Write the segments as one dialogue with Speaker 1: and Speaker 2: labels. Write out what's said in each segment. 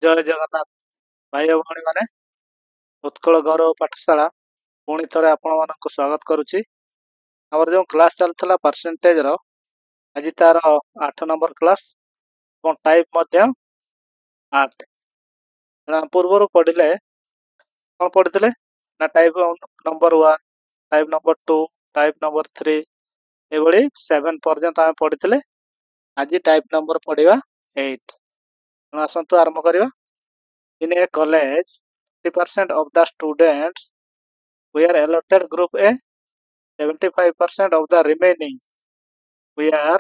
Speaker 1: जय जगन्नाथ भाई और भौणी माने उत्कल गौरव पाठशाला पुणी थरे आपण मानक स्वागत करुच्ची। आमर जो क्लास चलता परसेंटेज रो आज तार 8 नंबर क्लास और टाइप मध्य 8 पूर्वर पढ़िले कौन पढ़ी ना type number 1 type number 2 type number 3 ये 7 पर्यंत आम पढ़ी। आज टाइप नंबर पढ़ा 8 आसतु आरंभ करवा। In a college 50% of the students were allotted group A, 75% of the remaining were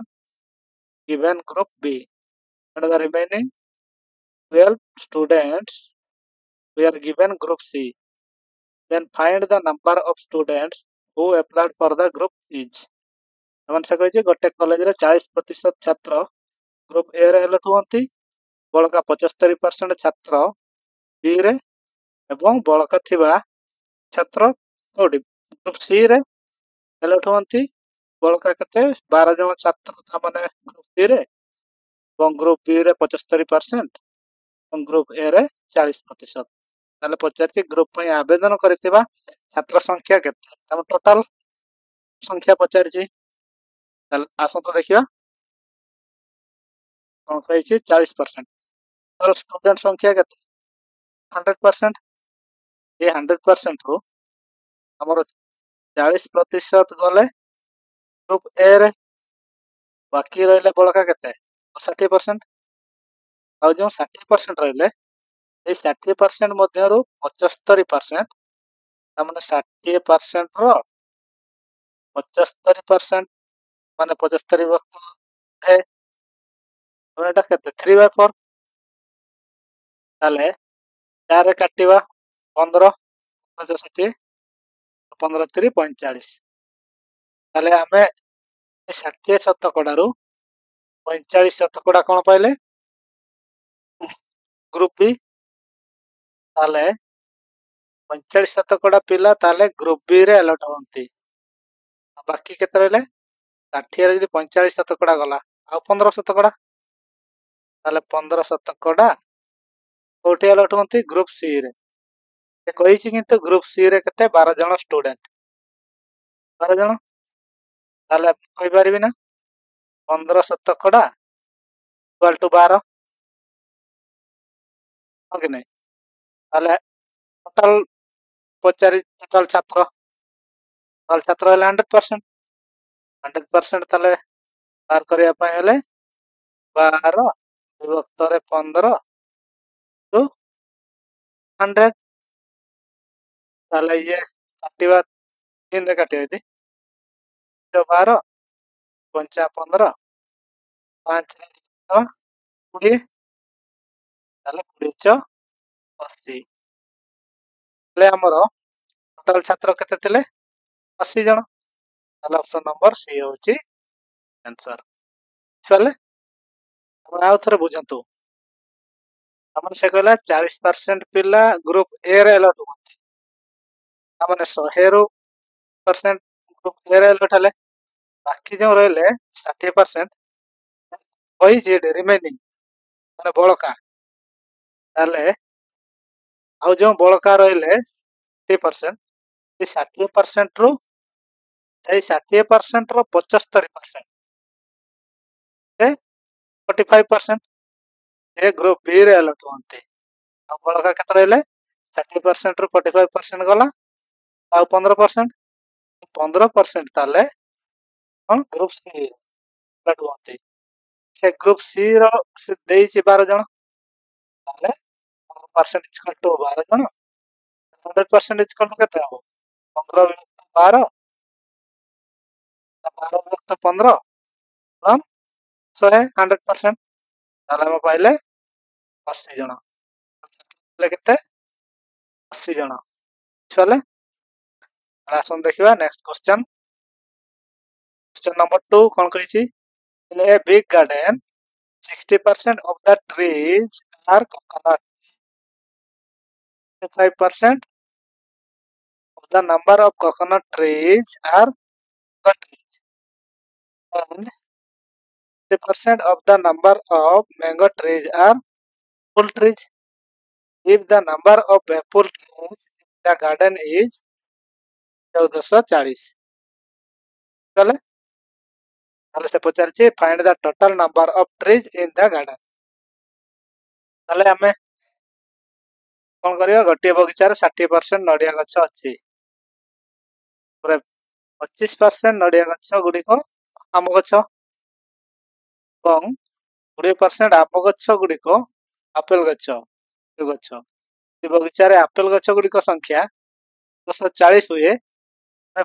Speaker 1: given group B, and the remaining 12 students were given group C. Then find the number of students who applied for the group each. से कही गोटे college रे 40% छात्र group A रे allot हुअंती, बळका 75% छात्र B रे एवं बळका थिबा छात्र कोडी ग्रुप सी रे अलॉट हुअंती, बळका केते 12 जन छात्र था माने ग्रुप सी रे और ग्रुप बी रे 75% और ग्रुप ए रे 40%। ताले पचारती ग्रुप पई आवेदन करथिबा छात्र संख्या केते हम टोटल संख्या पचारची। ताले आसंतो देखिबा कोन कहिछि 40%। और स्टूडेंट संख्या केते 100%। ये 100% रो हमर 40% गले ग्रुप ए रे, बाकी रहले बळका केते 60%। और जो 60% रहले ए 60% मध्यरु 75% तामने 60% रो 75% माने 75 वक्त है एटा केते 3/4 ताले 4 रे काटिबा 15 60 15 3 45 ताले हमें 60 शतकड़ारू 45 शतकड़ा कौन पाइले ग्रुप बी। ताले 45 शतकड़ा पिला ताले ग्रुप बी रे अलॉट होंती, बाकी केते रहले 60 रे यदि 45 शतकड़ा गला आ 15 शतकड़ा ताले 15 शतकड़ा कोठी अलॉट होंती ग्रुप सी रे। ये कहिछि किंतु ग्रुप सी रे केते 12 जन स्टूडेंट 12 जन ताले कहि परिबि ना 15 शतकड़ा इक्वल टू 12 हो कि नहीं। ताले टोटल पचारि टोटल छात्र हेले 100%। 100% ताले बार करिया पय हेले 12 विभक्त रे 15 टू 100 ताले ये काटिबा 3 रे काटिबा यदि 12 पंचा 15 5 20 ताले 20 80 ले हमर टोटल छात्र केते थिले 80 जन। ताले ऑप्शन नंबर सी होची आंसर। चले हम आउ थरे बुझंतु। हमन से कहला 40% पिला ग्रुप ए रे अलॉट होती, हमने 100 रो परसेंट ग्रुप ए रे अलॉट हले, बाकी जो रहले 60% वही जे रिमेनिंग माने बळका ताले आउ जो बळका रहले 60% ए 60% रो से 60% रो 75% ए 45% ए ग्रुप बी रे अलॉट होंते। आ बळका केते रहले 60% रो 45% गला आ 15% 15% ताले हम ग्रुप सी अलॉट होंते। से ग्रुप सी रो से देइछि 12 जन ताले परसेंटेज इक्वल टू 12 जन 100% इक्वल टू केते हो 15 विभक्त 12 12 विभक्त 15 हम 100% ताले हम पाइले 80 जन ले केते 80 जन। चले आसन देखिबा नेक्स्ट क्वेश्चन। क्वेश्चन नंबर 2 कोन कहिछि in a big garden 60% of the trees are coconut, 5% of the number of coconut trees are mango trees, and 50% of the number of mango trees are full trees. if the number of apple trees in the garden is 1440 ତାହେଲେ ତାହେଲେ ସେ ପଚାରିଛି find the total number of trees in the garden। ତାହେଲେ ଆମେ କଣ କରିବା, ଗୋଟିଏ ବଗିଚାରେ 60% ନଡ଼ିଆ ଗଛ ଅଛି, 25% ନଡ଼ିଆ ଗଛ ଗୁଡ଼ିକ ଆମ୍ବ ଗଛ ଏବଂ 20% ଆମ୍ବ ଗଛ ଗୁଡ଼ିକ ଆପେଲ ଗଛ ଗଛ। ଏ ବଗିଚାରେ ଆପେଲ ଗଛ ଗୁଡ଼ିକ ସଂଖ୍ୟା 240 ହୁଏ,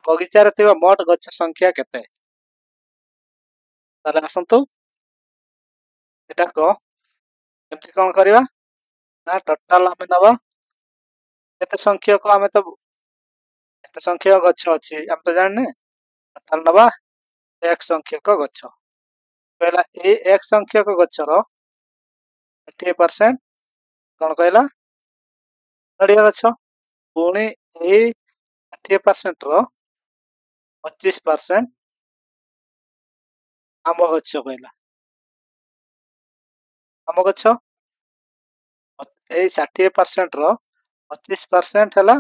Speaker 1: ବଗିଚାରେ ଥିବା ମୋଟ ଗଛ ସଂଖ୍ୟା କେତେ? ତାହେଲେ ଆସନ୍ତୁ ଏଟାକ ଏମିତି କଣ କରିବା ନା ଟୋଟାଲ ଆମେ ନବା କେତେ ସଂଖ୍ୟକ, ଆମେ ତ କେତେ ସଂଖ୍ୟକ ଗଛ ଅଛି ଆମେ ତ ଜାଣିନେ, ଟୋଟାଲ ନବା ଏକ ସଂଖ୍ୟକ ଗଛ। କହିଲା ଏଇ ଏକ ସଂଖ୍ୟକ ଗଛର 60% କଣ କହିଲା ନଡ଼ିଆ ଗଛ, ପୁଣି ଏଇ 60% ର 25% ଆମ୍ବ ଗଛ କହିଲା, ଆମ୍ବ ଗଛ ଏଇ 60% ର 25% ହେଲା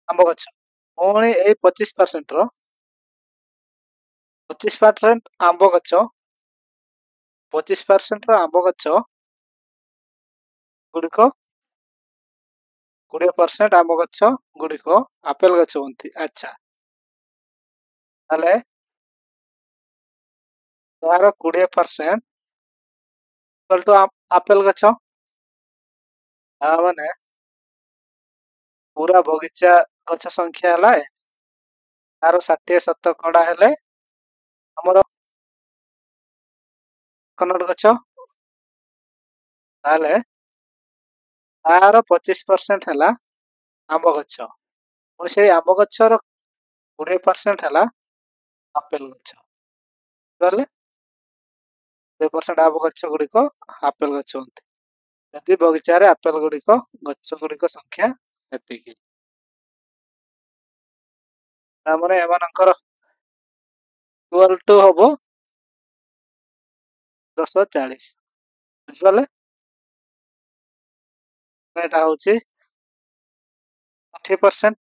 Speaker 1: ଆମ୍ବ ଗଛ, ପୁଣି ଏଇ 25% ର 25% ଆମ୍ବ ଗଛ, 25% ର ଆମ୍ବ ଗଛ ଗୁଡ଼ିକ 20% ଆମ୍ବ ଗଛ ଗୁଡ଼ିକ ଆପେଲ ଗଛ ହୁଅନ୍ତି। ଆଚ୍ଛା, ତାହେଲେ ତାର 20% ଇକ୍ୱାଲ ଟୁ ଆପେଲ ଗଛ, ତା ମାନେ ପୁରା ବଗିଚା ଗଛ ସଂଖ୍ୟା ହେଲା ତାର 60% ହେଲେ ଆମର କନଟ ଗଛ, ତାହେଲେ ତାର 25% ହେଲା ଆମ୍ବ ଗଛ, ପୁଣି ସେଇ ଆମ୍ବ ଗଛର 20% ହେଲା ଆପେଲ ଗଛ, ତାହେଲେ 20% ଆମ୍ବ ଗଛ ଗୁଡ଼ିକ ଆପେଲ ଗଛ ହୁଅନ୍ତି। ଯଦି ବଗିଚାରେ ଆପେଲ ଗୁଡ଼ିକ ଗଛ ଗୁଡ଼ିକ ସଂଖ୍ୟା ଏତିକି, ତାପରେ ଏମାନଙ୍କର ଇକ୍ୱାଲ ଟୁ ହବ 240, ବୁଝିପାରିଲେ? ଏଟା ହଉଛି 60%,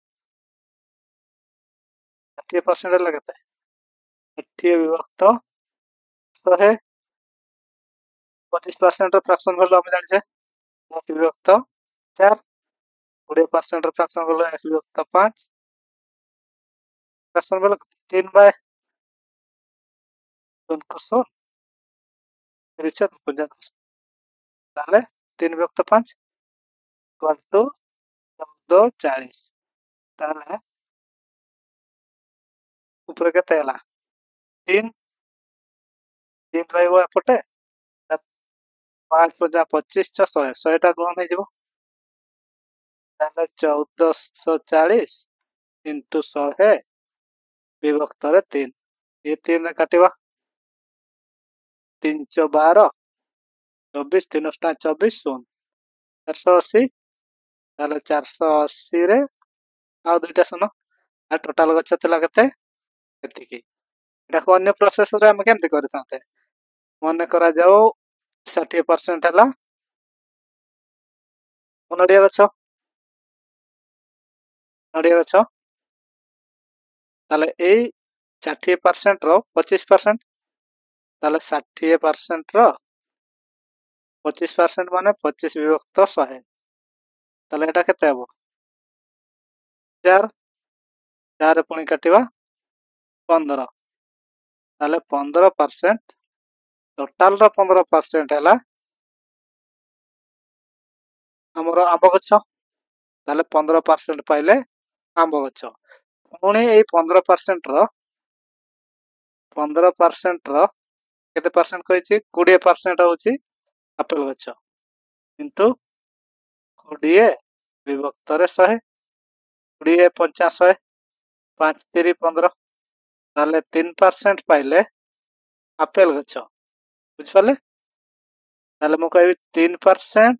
Speaker 1: 60% ହେଲେ କେତେ, 60 ବିଭକ୍ତ 100, 25% ର ଫ୍ରାକ୍ସନ ଭ୍ୟାଲୁ ଆମେ ଜାଣିଛେ 1 ବିଭକ୍ତ 4, 20% ର ଫ୍ରାକ୍ସନ ଭ୍ୟାଲୁ 1 ବିଭକ୍ତ 5, ଫ୍ରାକ୍ସନ ଭ୍ୟାଲୁ 3/2 ତାହେଲେ 3 ବିଭକ୍ତ 5 ଇକ୍ୱାଲ ଟୁ 1440, ତାହେଲେ ଉପରେ କେତେ ହେଲା 3 ରହିବ ଏପଟେ, 5 × 25 = 100, 100ଟା ଗ୍ରହଣ ହେଇଯିବ, ତାହେଲେ 1440 × 100 ବିଭକ୍ତରେ 3, ये 3 ରେ କାଟିବା 3 × 12, 24, 3 × 24 ଶୂନ, 480, ତାହେଲେ 480 ରେ ଆଉ ଦୁଇଟା ଶୂନ, ଆଉ ଟୋଟାଲ ଗଛ ଥିଲା କେତେ ଏତିକି। ଏଟାକୁ ଅନ୍ୟ ପ୍ରୋସେସରେ ଆମେ କେମିତି କରିଥାନ୍ତେ, ମନେ କରାଯାଉ 60% ହେଲା ନଡ଼ିଆ ଗଛ, ତାହେଲେ ଏଇ 60% ର 25%, ତାହେଲେ 60% ର 25% ମାନେ 25 ବିଭକ୍ତ 100, ତାହେଲେ ଏଟା କେତେ ହବ 4, 4 ପୁଣି କାଟିବା 15, ତାହେଲେ 15%, ଟୋଟାଲ ର 15% ହେଲା ଆମର ଆମ୍ବ ଗଛ, ତାହେଲେ 15% ପାଇଲେ ଆମ୍ବ ଗଛ, ପୁଣି ଏଇ 15% ର କେତେ ପରସେଣ୍ଟ କହିଛି 20% ହଉଛି ଆପେଲ ଗଛ, କିନ୍ତୁ 20 ବିଭକ୍ତରେ 100, 20 × 50 100, 5 × 3 = 15, ତାହେଲେ 3% ପାଇଲେ ଆପେଲ ଗଛ, ବୁଝିପାରିଲେ? ତାହେଲେ ମୁଁ କହିବି 3%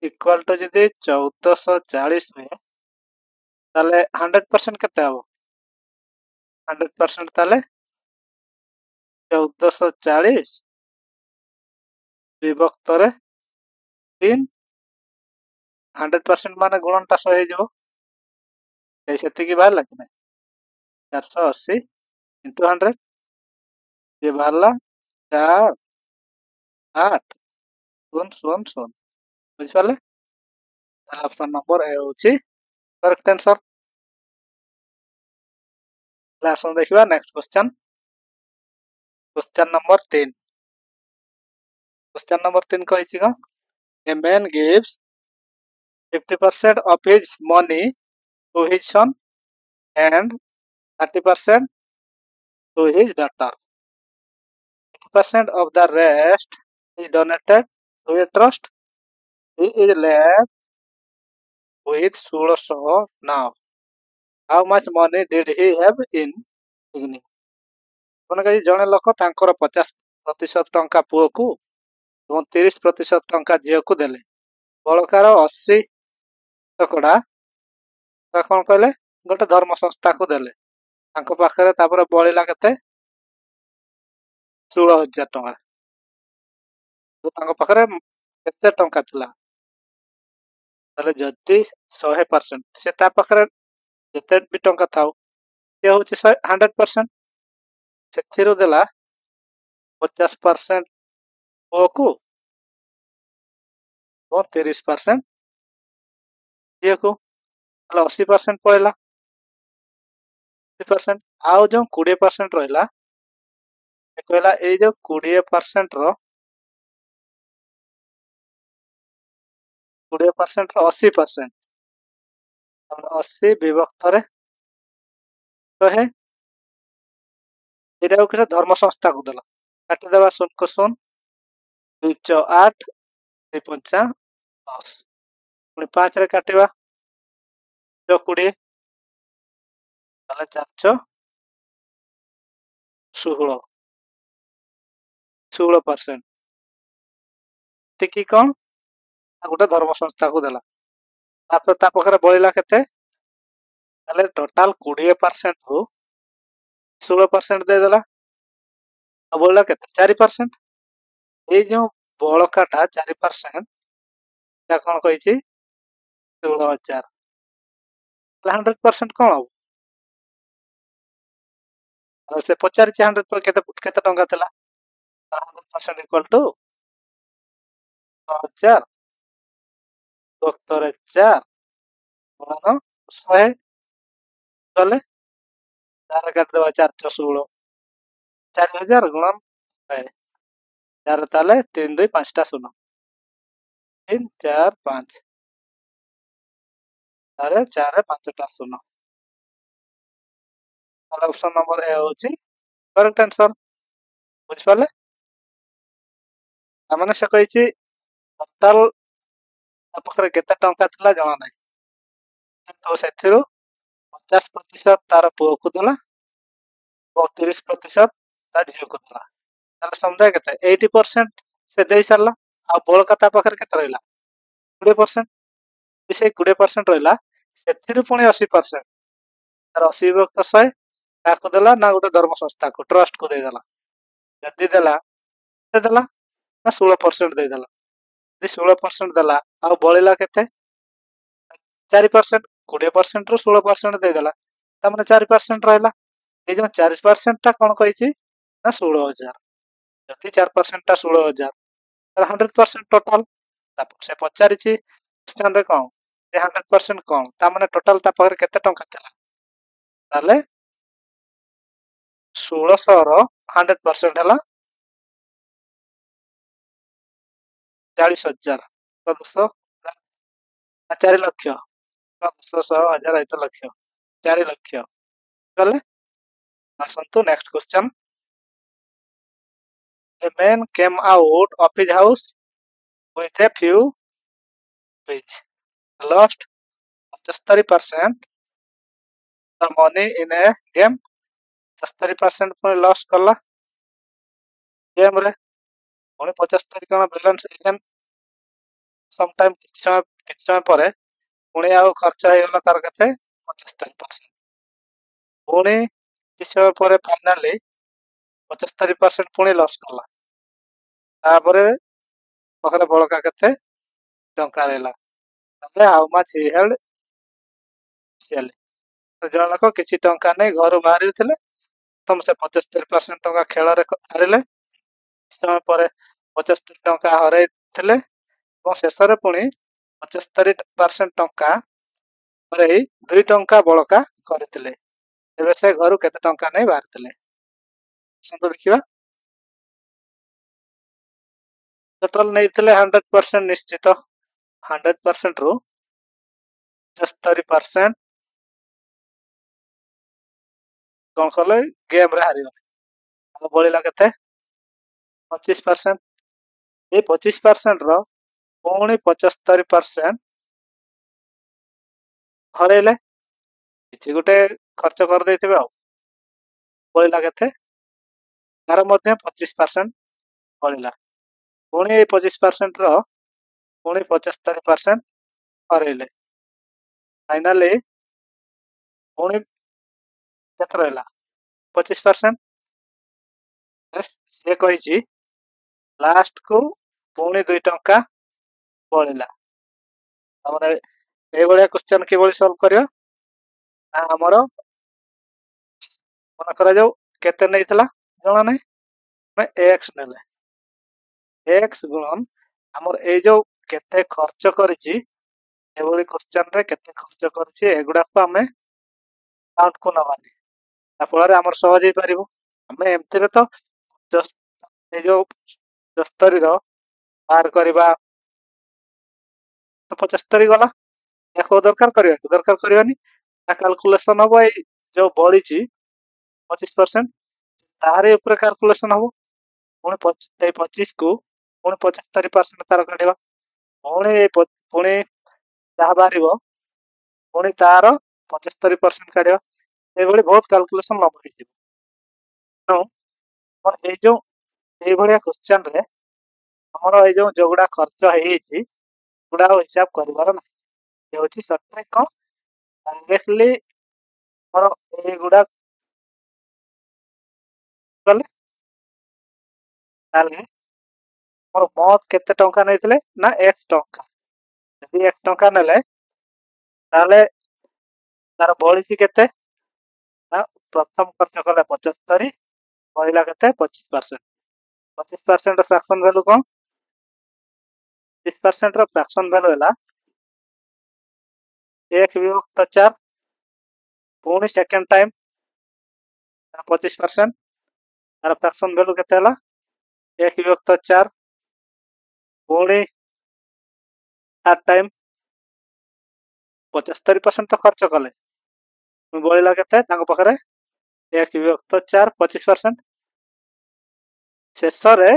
Speaker 1: ଇକ୍ୱାଲ ଟୁ ଯଦି 1440 ହୁଏ, ତାହେଲେ 100% କେତେ ହବ 100%, ତାହେଲେ 1440 ବିଭକ୍ତରେ 3 100% ମାନେ ଗୁଣନଟା 100 ହେଇଯିବ। ସେତିକି ବାହାରିଲା କି ନାହିଁ? 480 into 100 ये बाहरला 4 8 ଶୂନ ଶୂନ ଶୂନ। ବୁଝିପାରିଲେ? ତାହେଲେ ଅପସନ ନମ୍ବର ଏ ହେଉଛି କରେକ୍ଟ ଆନ୍ସର। ତାହେଲେ ଆସନ୍ତୁ ଦେଖିବା next question. Question number 3। Question number 3 କହିଛି କଣ? A man gives 50% of his money to his son and 30% to his daughter. 50% of the rest is donated to a trust. He is left with 1600 now. How much money did he have in beginning? ମାନେ ଜଣେ ଲୋକ ତାଙ୍କର 50% ଟଙ୍କା ପୁଅକୁ ଏବଂ 30% ଟଙ୍କା ଝିଅକୁ ଦେଲେ। ବଳକାର 80% କଣ କହିଲେ? ଗୋଟେ ଧର୍ମ ସଂସ୍ଥାକୁ ଦେଲେ। ତାଙ୍କ ପାଖରେ ତାପରେ ବଳିଲା କେତେ? 16,000 ଟଙ୍କା। ତାଙ୍କ ପାଖରେ କେତେ ଟଙ୍କା ଥିଲା? ତାହେଲେ ଯଦି 100% ସେ ତା ପାଖରେ ଯେତେ ବି ଟଙ୍କା ଥାଉ ସେ ହଉଛି 100%। ସେଥିରୁ ଦେଲା 50% ପୁଅକୁ ଏବଂ 30% ଝିଅକୁ। ତାହେଲେ 80% ପଳେଇଲା। 80%। ଆଉ ଯୋଉ 20% ରହିଲା, ସେ କହିଲା ଏଇ ଯୋଉ 20% ର 80%, 80 ବିଭକ୍ତରେ 100। ଏଇଟା ଗୋଟେ ଧର୍ମ ସଂସ୍ଥାକୁ ଦେଲା। କାଟିଦେବା 0 କୁ 0, 2 ଚ 8, 2 ପଞ୍ଚା 10। ପୁଣି 5 ରେ କାଟିବା 20, ତାହେଲେ 4 ଚ 16, 16%। ଏତିକି କଣ? ଗୋଟେ ଧର୍ମ ସଂସ୍ଥାକୁ ଦେଲା। ତାପରେ ତା ପାଖରେ ବଳିଲା କେତେ? ତାହେଲେ ଟୋଟାଲ 20% ରୁ 16% ଦେଇଦେଲା। ଆଉ ବଳିଲା କେତେ? 4%। ଏଇ ଯୋଉ ବଳକାଟା 4% ତା କଣ କହିଛି? 16,000। 100% କଣ ହବ? ଆଉ ସେ ପଚାରିଛି 100% କେତେ ଟଙ୍କା ଥିଲା? 100% ଇକ୍ୱାଲ ଟୁ 6,000 ବକ୍ତରେ 4 ଗୁଣନ 100 କଲେ 4 କାଟିଦେବା 4 ଚ 16, 4,000 ଗୁଣନ 100। 4 ତାହେଲେ 3 2 5 ଟା 0, 3 4 5, ତାହେଲେ 4 5 ଟା 0। ତାହେଲେ ଅପସନ ନମ୍ବର ଏ ହେଉଛି କରେକ୍ଟ ଆନ୍ସର। ବୁଝିପାରିଲେ? ତାମାନେ ସେ କହିଛି ଟୋଟାଲ ତା ପାଖରେ କେତେ ଟଙ୍କା ଥିଲା ଜଣା ନାହିଁ, କିନ୍ତୁ ସେଥିରୁ 50% ତାର ପୁଅକୁ ଦେଲା ଓ 30% ତା ଝିଅକୁ ଦେଲା। ତାହେଲେ ସମୁଦାୟ କେତେ? 80% ସେ ଦେଇ ସାରିଲା। ଆଉ ବଳକା ତା ପାଖରେ କେତେ ରହିଲା? 20%। ସେଇ 20% ରହିଲା, ସେଥିରୁ ପୁଣି 80% ତାର 80 ବିଭକ୍ତ 100 କାହାକୁ ଦେଲା? ନା ଗୋଟେ ଧର୍ମ ସଂସ୍ଥାକୁ, ଟ୍ରଷ୍ଟକୁ ଦେଇଦେଲା। ଯଦି ଦେଲା ନା 16% ଦେଇଦେଲା। ଯଦି 16% ଦେଲା ଆଉ ବଳିଲା କେତେ? 4%। 20% ରୁ 16% ଦେଇଦେଲା, ତାମାନେ 4% ରହିଲା। ଏଇ ଯୋଉ 4% ଟା କଣ କହିଛି? ନା 16,000। ଯଦି 4% ଟା 16,000, ତାର 100% ଟୋଟାଲ। ତାପରେ ସେ ପଚାରିଛି କ୍ୱେଶ୍ଚନରେ କଣ? 100% କଣ? ତାମାନେ ଟୋଟାଲ ତା ପାଖରେ କେତେ ଟଙ୍କା ଥିଲା? ତାହେଲେ 1600 ର 100% ହେଲା 40,000। 4 ଲକ୍ଷ। 10, 100, 1000, 5 ଲକ୍ଷ, 4 ଲକ୍ଷ ଗଲେ। ଆସନ୍ତୁ next question. A man came out of his house with a few fish, lost 75% the money in a game। 75% ପୁଣି ଲସ୍ କଲା ଗେମ୍ ରେ। ପୁଣି 75 କଣ ବାଲାନ୍ସ ଏଗେନ୍ ସମ ଟାଇମ କିଛି ସମୟ ପରେ ପୁଣି ଆଉ ଖର୍ଚ୍ଚ ହେଇଗଲା ତାର କେତେ? 75%। ପୁଣି କିଛି ସମୟ ପରେ ଫାଇନାଲି 75% ପୁଣି ଲସ୍ କଲା। ତାପରେ ପାଖରେ ବଳକା କେତେ ଟଙ୍କା ରହିଲା? ତାହେଲେ ହାଉ ମାଚ୍ ହି ହେଲ୍ଡ ଇନିସିଆଲି। ଜଣକ କିଛି ଟଙ୍କା ନେଇ ଘରୁ ବାହାରିଥିଲେ ପ୍ରଥମ ସେ 75% ଟଙ୍କା ଖେଳରେ ହାରିଲେ, କିଛି ସମୟ ପରେ 75 ଟଙ୍କା ହରାଇଥିଲେ ଏବଂ ଶେଷରେ ପୁଣି 75% ଟଙ୍କା ହରାଇ 2 ଟଙ୍କା ବଳକା କରିଥିଲେ। ଏବେ ସେ ଘରୁ କେତେ ଟଙ୍କା ନେଇ ବାହାରିଥିଲେ? ଆସନ୍ତୁ ଦେଖିବା। ଟୋଟାଲ ନେଇଥିଲେ 100% ନିଶ୍ଚିତ। 100% ରୁ 75% କଣ କଲେ? ଗେମ୍ ରେ ହାରିଗଲେ। ଆଉ ବଳିଲା କେତେ? 25%। ଏଇ 25% ର ପୁଣି 75% ହରେଇଲେ, କିଛି ଗୋଟେ ଖର୍ଚ୍ଚ କରିଦେଇଥିବେ ଆଉ। ବଳିଲା କେତେ? ତାର ମଧ୍ୟ 25% ବଳିଲା। ପୁଣି ଏଇ 25% ର ପୁଣି 75% ହରେଇଲେ। ଫାଇନାଲି ପୁଣି କେତେ ରହିଲା? 25%। ସେ କହିଛି ଲାଷ୍ଟ କୁ ପୁଣି 2 ଟଙ୍କା ବଳିଲା। ତାପରେ ଏଇଭଳିଆ କ୍ୱେଶ୍ଚନ କିଭଳି ସଲ୍ଭ କରିବା? ନା ଆମର ମନେ କରାଯାଉ କେତେ ନେଇଥିଲା ଜଣା ନାହିଁ, ଆମେ x ନେଲେ। x ଗୁଣନ ଆମର ଏଇ ଯୋଉ କେତେ ଖର୍ଚ୍ଚ କରିଛି, ଏଭଳି କ୍ୱେଶ୍ଚନ ରେ କେତେ ଖର୍ଚ୍ଚ କରିଛି ଏଗୁଡାକୁ ଆମେ କାଉଣ୍ଟ କୁ ନବାନି, ତା ଫଳରେ ଆମର ସହଜ ହେଇପାରିବ। ଆମେ ଏମିତିରେ ତ ଏଇ ଯୋଉ 75 ବାହାର କରିବା ତ 75 ଗଲା, ୟାକୁ ଦରକାର କରିବା ଦରକାର କରିବାନି। କାଲକୁଲେସନ ହବ ଏଇ ଯୋଉ ବଳିଛି 25%, ତାହାରି ଉପରେ କାଲକୁଲେସନ ହବ। ପୁଣି ଏଇ 25 କୁ ପୁଣି 75% ତାର କାଢିବା, ପୁଣି ପୁଣି ଯାହା ବାହାରିବ ପୁଣି ତାର 75% କାଢିବା। ଏଇଭଳି ବହୁତ କାଲକୁଲେସନ ଲମ୍ବା ହେଇଯିବ। ତେଣୁ ଏଇ ଯୋଉ ଏଇଭଳିଆ କ୍ୱେଶ୍ଚନ ରେ ଆମର ଏଇ ଯୋଉଗୁଡା ଖର୍ଚ୍ଚ ହେଇଯାଇଛି ଗୁଡା ହିସାବ କରିବାର ନାହିଁ। ଏ ହଉଛି ସଠିକ କଣ ଡାଇରେକ୍ଟଲି ଆମର ଏଇଗୁଡା କଲେ ତାହେଲେ ମୋର ମୋଟ କେତେ ଟଙ୍କା ନେଇଥିଲେ ନା x ଟଙ୍କା। ଯଦି x ଟଙ୍କା ନେଲେ ତାହେଲେ ତାର ବଳିଛି କେତେ ନା ପ୍ରଥମ ଖର୍ଚ୍ଚ କଲେ 75, ବଳିଲା କେତେ 25%। 25% ଫ୍ରାକ୍ସନ ଭ୍ୟାଲୁ କଣ? 25% ର ଫ୍ରାକ୍ସନ ଭ୍ୟାଲୁ ହେଲା 1/4। ପୁଣି ସେକେଣ୍ଡ ଟାइम 25%, ତାର ଫ୍ରାକ୍ସନ ଭ୍ୟାଲୁ କେତେ ହେଲା 1/4। ପୁଣି ଥାର୍ଡ ଟାଇମ 75% ତ ଖର୍ଚ୍ଚ କଲେ, ବଳିଲା କେତେ ତାଙ୍କ ପାଖରେ 1/4 25%। ଶେଷରେ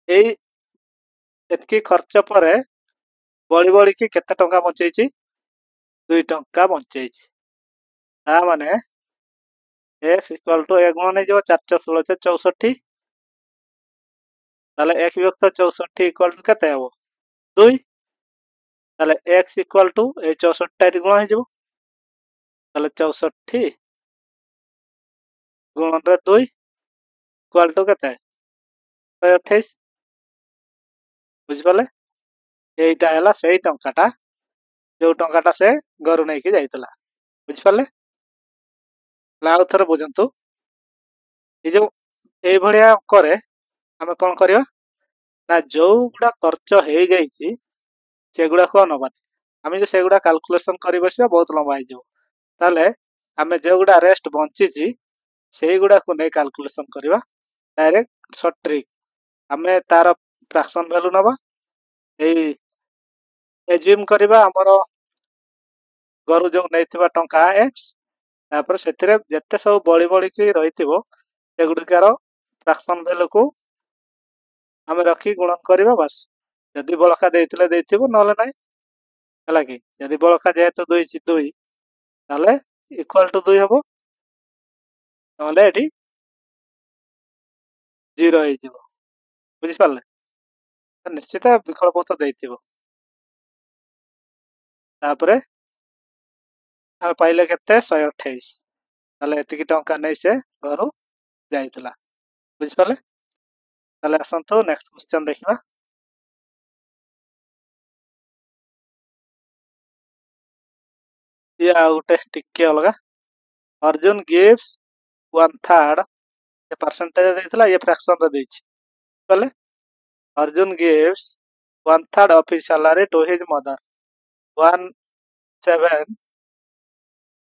Speaker 1: ଏଇ ଏତିକି ଖର୍ଚ୍ଚ ପରେ ବଳି ବଳିକି କେତେ ଟଙ୍କା ବଞ୍ଚେଇଛି? 2 ଟଙ୍କା ବଞ୍ଚେଇଛି। ତା ମାନେ x ଇକ୍ୱାଲ ଟୁ ଏ ଗୁଣ ନେଇଯିବ 4 × 16 = 64। ତାହେଲେ 1/64 ଇକ୍ୱାଲ ଟୁ କେତେ ହବ 2। ତାହେଲେ x ଇକ୍ୱାଲ ଟୁ ଏ 64 ଟା ଗୁଣ ହେଇଯିବ, ତାହେଲେ 64 ଗୁଣନରେ 2 ଇକ୍ୱାଲ ଟୁ କେତେ 128। ବୁଝିପାରିଲେ? এইটা ହେଲା ସେଇ ଟଙ୍କାଟା ଯୋଉ ଟଙ୍କାଟା ସେ ଘରୁ ନେଇକି ଯାଇଥିଲା। ବୁଝିପାରିଲେ? ଆଉ ଥରେ ବୁଝନ୍ତୁ। ଏଇ ଯୋଉ ଏଇଭଳିଆ ଅଙ୍କରେ ଆମେ କଣ କରିବା ନା ଯୋଉଗୁଡା ଖର୍ଚ୍ଚ ହେଇଯାଇଛି ସେଗୁଡାକୁ ଆଉ ନବାନି। ଆମେ ଯଦି ସେଗୁଡା କାଲକୁଲେସନ କରି ବସିବା ବହୁତ ଲମ୍ବା ହେଇଯିବ। ତାହେଲେ ଆମେ ଯୋଉଗୁଡା ରେଷ୍ଟ ବଞ୍ଚିଛି ସେଇଗୁଡାକୁ ନେଇ କାଲକୁଲେସନ କରିବା। ଡାଇରେକ୍ଟ ସର୍ଟ ଟ୍ରିକ୍, ଆମେ ତାର ଫ୍ରାକ୍ସନ ଭ୍ୟାଲୁ ନବା। ଏଇ ଏଜ୍ୟୁମ କରିବା ଆମର ଘରୁ ଯୋଉ ନେଇଥିବା ଟଙ୍କା x, ତାପରେ ସେଥିରେ ଯେତେ ସବୁ ବଳି ବଳିକି ରହିଥିବ ସେଗୁଡିକାର ଫ୍ରାକ୍ସନ ଭ୍ୟାଲୁକୁ ଆମେ ରଖି ଗୁଣନ କରିବା ବାସ୍। ଯଦି ବଳକା ଦେଇଥିଲେ ଦେଇଥିବ, ନହେଲେ ନାହିଁ। ହେଲା କି? ଯଦି ବଳକା ଯେହେତୁ 2 ତାହେଲେ ଇକ୍ୱାଲ ଟୁ 2 ହବ, ନହେଲେ ଏଠି 0 ହେଇଯିବ। ବୁଝିପାରିଲେ? ନିଶ୍ଚିତ ବିକଳ୍ପ ତ ଦେଇଥିବ। ତାପରେ ଆମେ ପାଇଲେ କେତେ 128। ତାହେଲେ ଏତିକି ଟଙ୍କା ନେଇ ସେ ଘରୁ ଯାଇଥିଲା। ବୁଝିପାରିଲେ? ତାହେଲେ ଆସନ୍ତୁ ନେକ୍ସଟ କ୍ୱେଶ୍ଚନ ଦେଖିବା। ये आ गोटे टिके अलगा अर्जुन गिव्स 1/3 ये परसेंटेज देइथिला ये फ्रैक्शन रे देइछि बोले Arjun gives 1/3 of his salary to his mother 1/7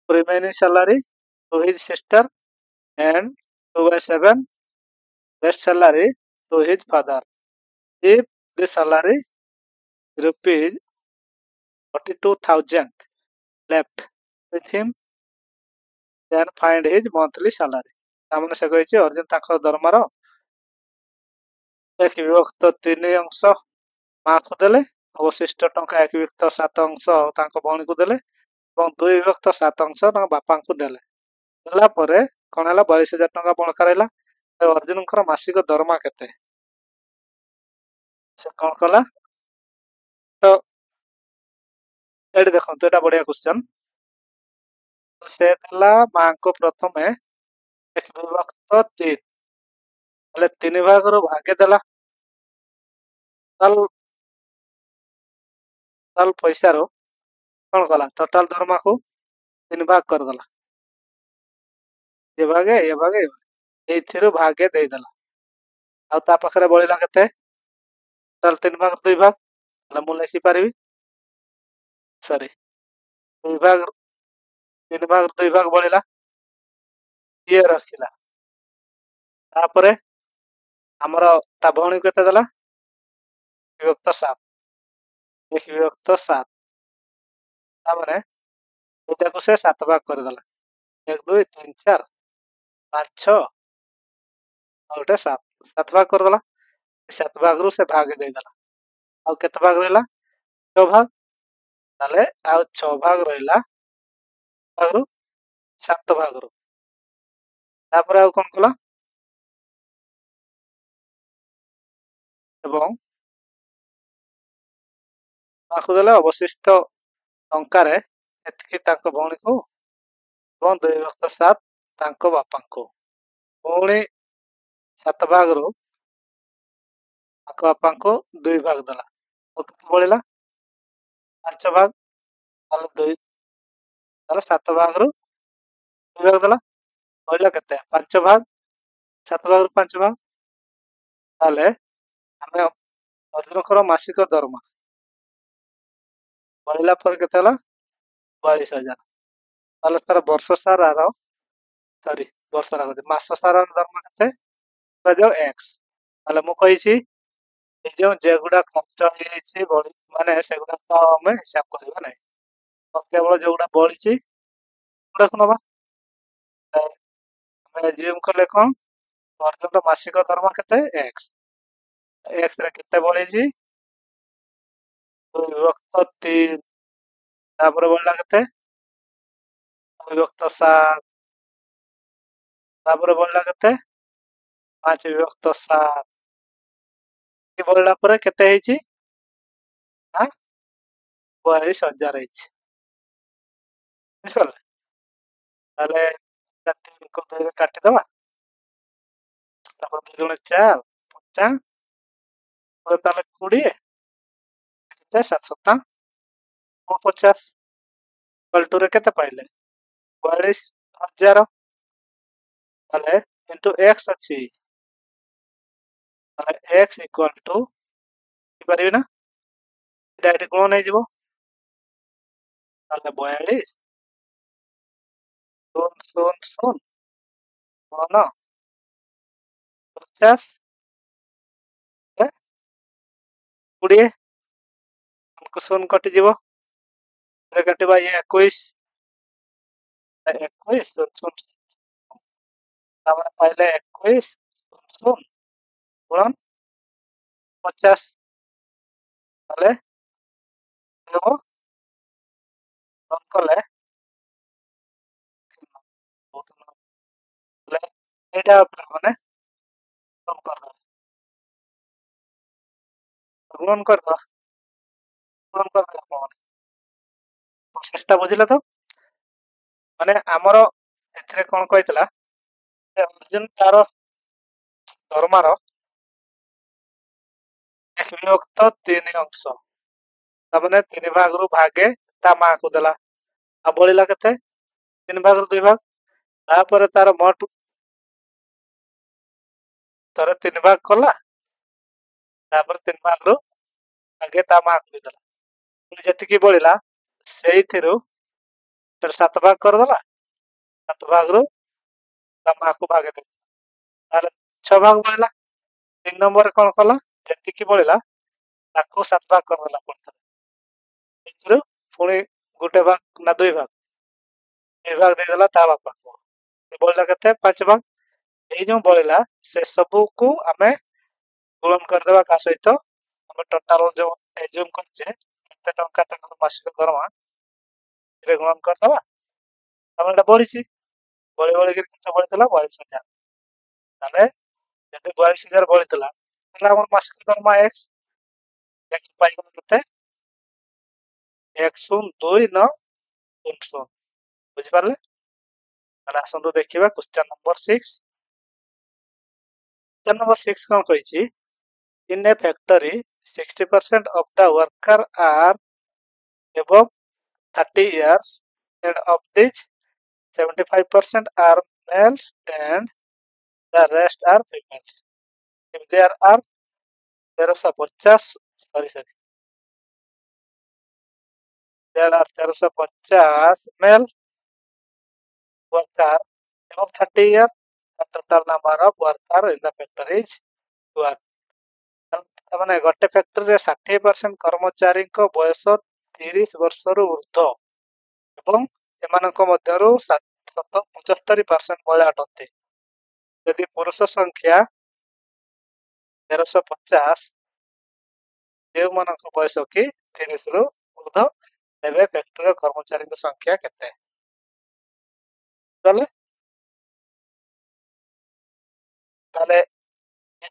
Speaker 1: remaining salary to his sister and 2/7 rest salary to his father. If the salary rupees 42,000 left with him, then find his monthly salary. तामने से कहिछि अर्जुन ताकर दरमार एक विभक्त 3 अंश माँ को देले अवशिष्ट टंका 1 विभक्त 7 अंश तांको भौणी को देले और 2 विभक्त 7 अंश तांको बापा को देले देला परे कोन हला 22,000 टंका बळका रहला अर्जुनकर मासिक दरमा केते से कौन कला तो एठी देखंतु एटा बढ़िया क्वेश्चन से देला मां को प्रथमे 1 विभक्त 3 એટલે 3 भाग रो भागे देला टोटल पैसा रो कौन कला टोटल दरमा को 3 भाग कर देला ये भागे एथिरो भागे दे देला आ ता पाखरे बळिला केते टोटल 3 भाग 2 भाग એટલે मु लिखि पारिबी सॉरी 2 भाग 3 भाग 2 भाग बळिला ये रखिला तापरे हमर ता भौणी केते देला विभक्त 7 1 विभक्त 7 तामने एटा को से 7 भाग कर देला 1 2 3 4 5 6 और 7 7 भाग कर देला 7 भाग रु से भाग दे देला आ केते भाग रहला 6 भाग ताले आ 6 भाग रहला भाग रु 7 भाग रु तापर आ कोन कला एवं आखु देला अवशिष्ट टंकारे एतकी ताको भौणी को और 2 विभक्त 7 ताको बापा को भौणी 7 भाग रु ताको बापा को 2 भाग देला और केते बळिला 5 भाग ताले 2 ताले 7 भाग रु 2 भाग देला बळिला केते 5 भाग 7 भाग रु 5 भाग ताले हमें अर्जुनकर मासिक दरमा बळिला पर केते हला 42,000 ताले तार वर्ष सारा रो सॉरी वर्ष सारा कहते मास सारा दरमा केते जो x ताले मु कहिछि ए जो जेगुडा खर्च हेछि बळी माने सेगुडा तो हमें हिसाब करबा नै और केवल जोगुडा बळीछि गुडा कोनबा हमें जिम करले कोन अर्जुन मासिक दरमा केते x x रे केते बळीछि 2 विभक्त 3 तापर बळला केते 2 विभक्त 7 तापर बळला केते 5 विभक्त 7 कि बळला परे केते हेछि हां 42,000 हेछि बुझल ताले 3 को 2 रे काटि दबा तापर 2 गुणे 4 50 और ताले 20 केते 7 7 50 पलटू रे केते पाइले 42,000 ताले इनटू x अछि ताले x इक्वल टू कि परिबे ना डायरेक्ट कोन नै जिवो ताले 42 शून शून शून कोन 50 20 हमको शून कटि जिवो रे कटिबा ये 21 21 शून शून तामने पाइले 21 शून शून गुणन 50 ताले देबो रन कले बहुत ले एटा माने रन कर दो रन कर दो रन कर दो अपन प्रोसेसटा बुझिला तो माने हमरो एथरे कोन कहितला अर्जुन तार दरमार 1 विभक्त 3 अंश तामने 3 भाग रु भागे ता मां को देला ଆଉ ବଳିଲା କେତେ 3 ଭାଗରୁ 2 ଭାଗ ତାପରେ ତାର ମୋଟ ଥରେ 3 ଭାଗ କଲା ତାପରେ 3 ଭାଗରୁ ଆଗେ ତା ମାକୁ ଦେଇଦେଲା ପୁଣି ଯେତିକି ବଳିଲା ସେଇଥିରୁ 7 ଭାଗ କରିଦେଲା 7 ଭାଗରୁ ତା ମାକୁ ଭାଗେ ଦେଇଦେଲା ତାହେଲେ 6 ଭାଗ ବଳିଲା 3 ନମ୍ବରରେ କଣ କଲା ଯେତିକି ବଳିଲା ତାକୁ 7 ଭାଗ କରିଦେଲା ପୁଣି ଥରେ ସେଥିରୁ ପୁଣି ଗୋଟେ ଭାଗ ନା 2 ଭାଗ 2 ଭାଗ ଦେଇଦେଲା ତା ବାପାକୁ ବଳିଲା କେତେ 5 ଭାଗ ଏଇ ଯୋଉ ବଳିଲା ସେ ସବୁକୁ ଆମେ ଗୁଣନ କରିଦେବା କାହା ସହିତ ଆମେ ଟୋଟାଲ ଯୋଉ ଏଜ୍ୟୁମ କରିଛେ କେତେ ଟଙ୍କା ତାଙ୍କର ମାସିକ ଦରମା ସେଥିରେ ଗୁଣନ କରିଦେବା ତାପରେ ଏଟା ବଢିଛି ବଳିକିରି କେତେ ବଳିଥିଲା 42,000 ତାହେଲେ ଯଦି 42,000 ବଳିଥିଲା ତାହେଲେ ଆମର ମାସିକ ଦରମା x ପାଇଗଲା କେତେ 1,029,0 ବୁଝିପାରିଲେ ତାହେଲେ ଆସନ୍ତୁ ଦେଖିବା କ୍ୱେଶ୍ଚନ ନମ୍ବର 6 क्वेश्चन नंबर 6 कौन कही in a factory 60% of the worker are above 30 years and of these 75% are males and the rest are females if there are 1350 there are 1350 male worker above 30 years the total number of worker in the factory is 1 ମାନେ ଗୋଟେ ଫ୍ୟାକ୍ଟରୀରେ 60% କର୍ମଚାରୀଙ୍କ ବୟସ 30 ବର୍ଷରୁ ଉର୍ଦ୍ଧ୍ୱ ଏବଂ ଏମାନଙ୍କ ମଧ୍ୟରୁ 75% ମହିଳା ଅଟନ୍ତି ଯଦି ପୁରୁଷ ସଂଖ୍ୟା 1350 ଯେଉଁମାନଙ୍କ ବୟସ କି 30 ରୁ ଉର୍ଦ୍ଧ୍ୱ ତେବେ ଫ୍ୟାକ୍ଟରୀର କର୍ମଚାରୀଙ୍କ ସଂଖ୍ୟା କେତେ ତାହେଲେ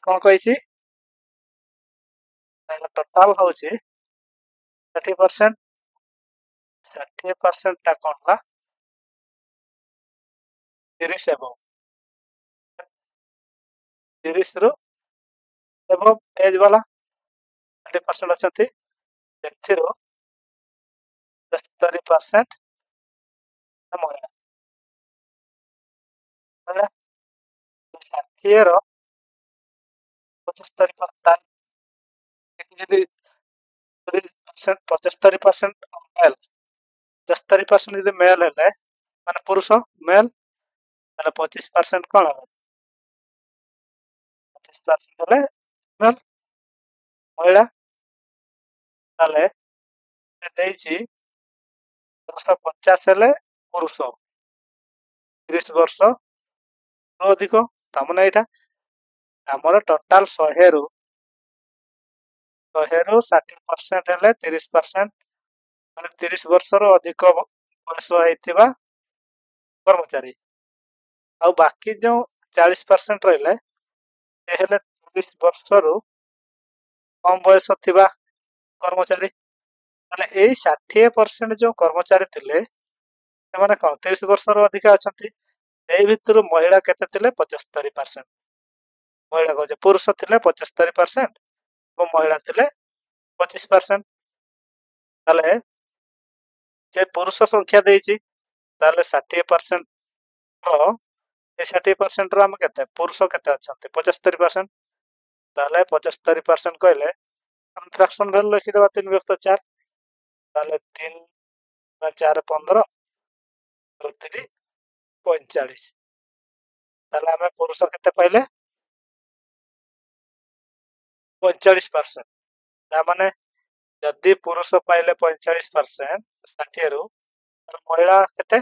Speaker 1: କଣ କହିଛି टोटाल हूँ 60% 60% टा कौन ला 30 एबव 30 रु एबव एज वाला 30% अच्छी से 70% महिला 60 रो 75% यदि 75% मेल 75% यदि मेल है माने पुरुष मेल ताले 25% कौन है 25% है मेल महिला ताले देइछि 150 हेले पुरुष 30 वर्ष अधिक तामने एटा हमर टोटल 100 रु 60% हेले 30% माने 30 वर्ष रो अधिक वर्ष होइथिबा कर्मचारी आ बाकी जो 40% रहले ए हेले 30 वर्ष रु कम बयस थिबा कर्मचारी माने एई 60% जो कर्मचारी थिले ସେମାନେ କଣ 30 ବର୍ଷର ଅଧିକା ଅଛନ୍ତି ଏଇ ଭିତରୁ ମହିଳା କେତେ ଥିଲେ 75% ମହିଳା କହୁଛେ ପୁରୁଷ ଥିଲେ 75% ଏବଂ ମହିଳା ଥିଲେ 25% ତାହେଲେ ଯେ ପୁରୁଷ ସଂଖ୍ୟା ଦେଇଛି ତାହେଲେ 60% ର ଏ 60% ର ଆମେ କେତେ ପୁରୁଷ କେତେ ଅଛନ୍ତି 75% ତାହେଲେ 75% କହିଲେ ଆମେ ଫ୍ରାକ୍ସନ ଭ୍ୟାଲୁ ଲେଖିଦେବା 3/4 ତାହେଲେ 3 4 15 3 45 ତାହେଲେ ଆମେ ପୁରୁଷ କେତେ ପାଇଲେ 45% ତା ମାନେ ଯଦି ପୁରୁଷ ପାଇଲେ 45% 60 ରୁ महिला केते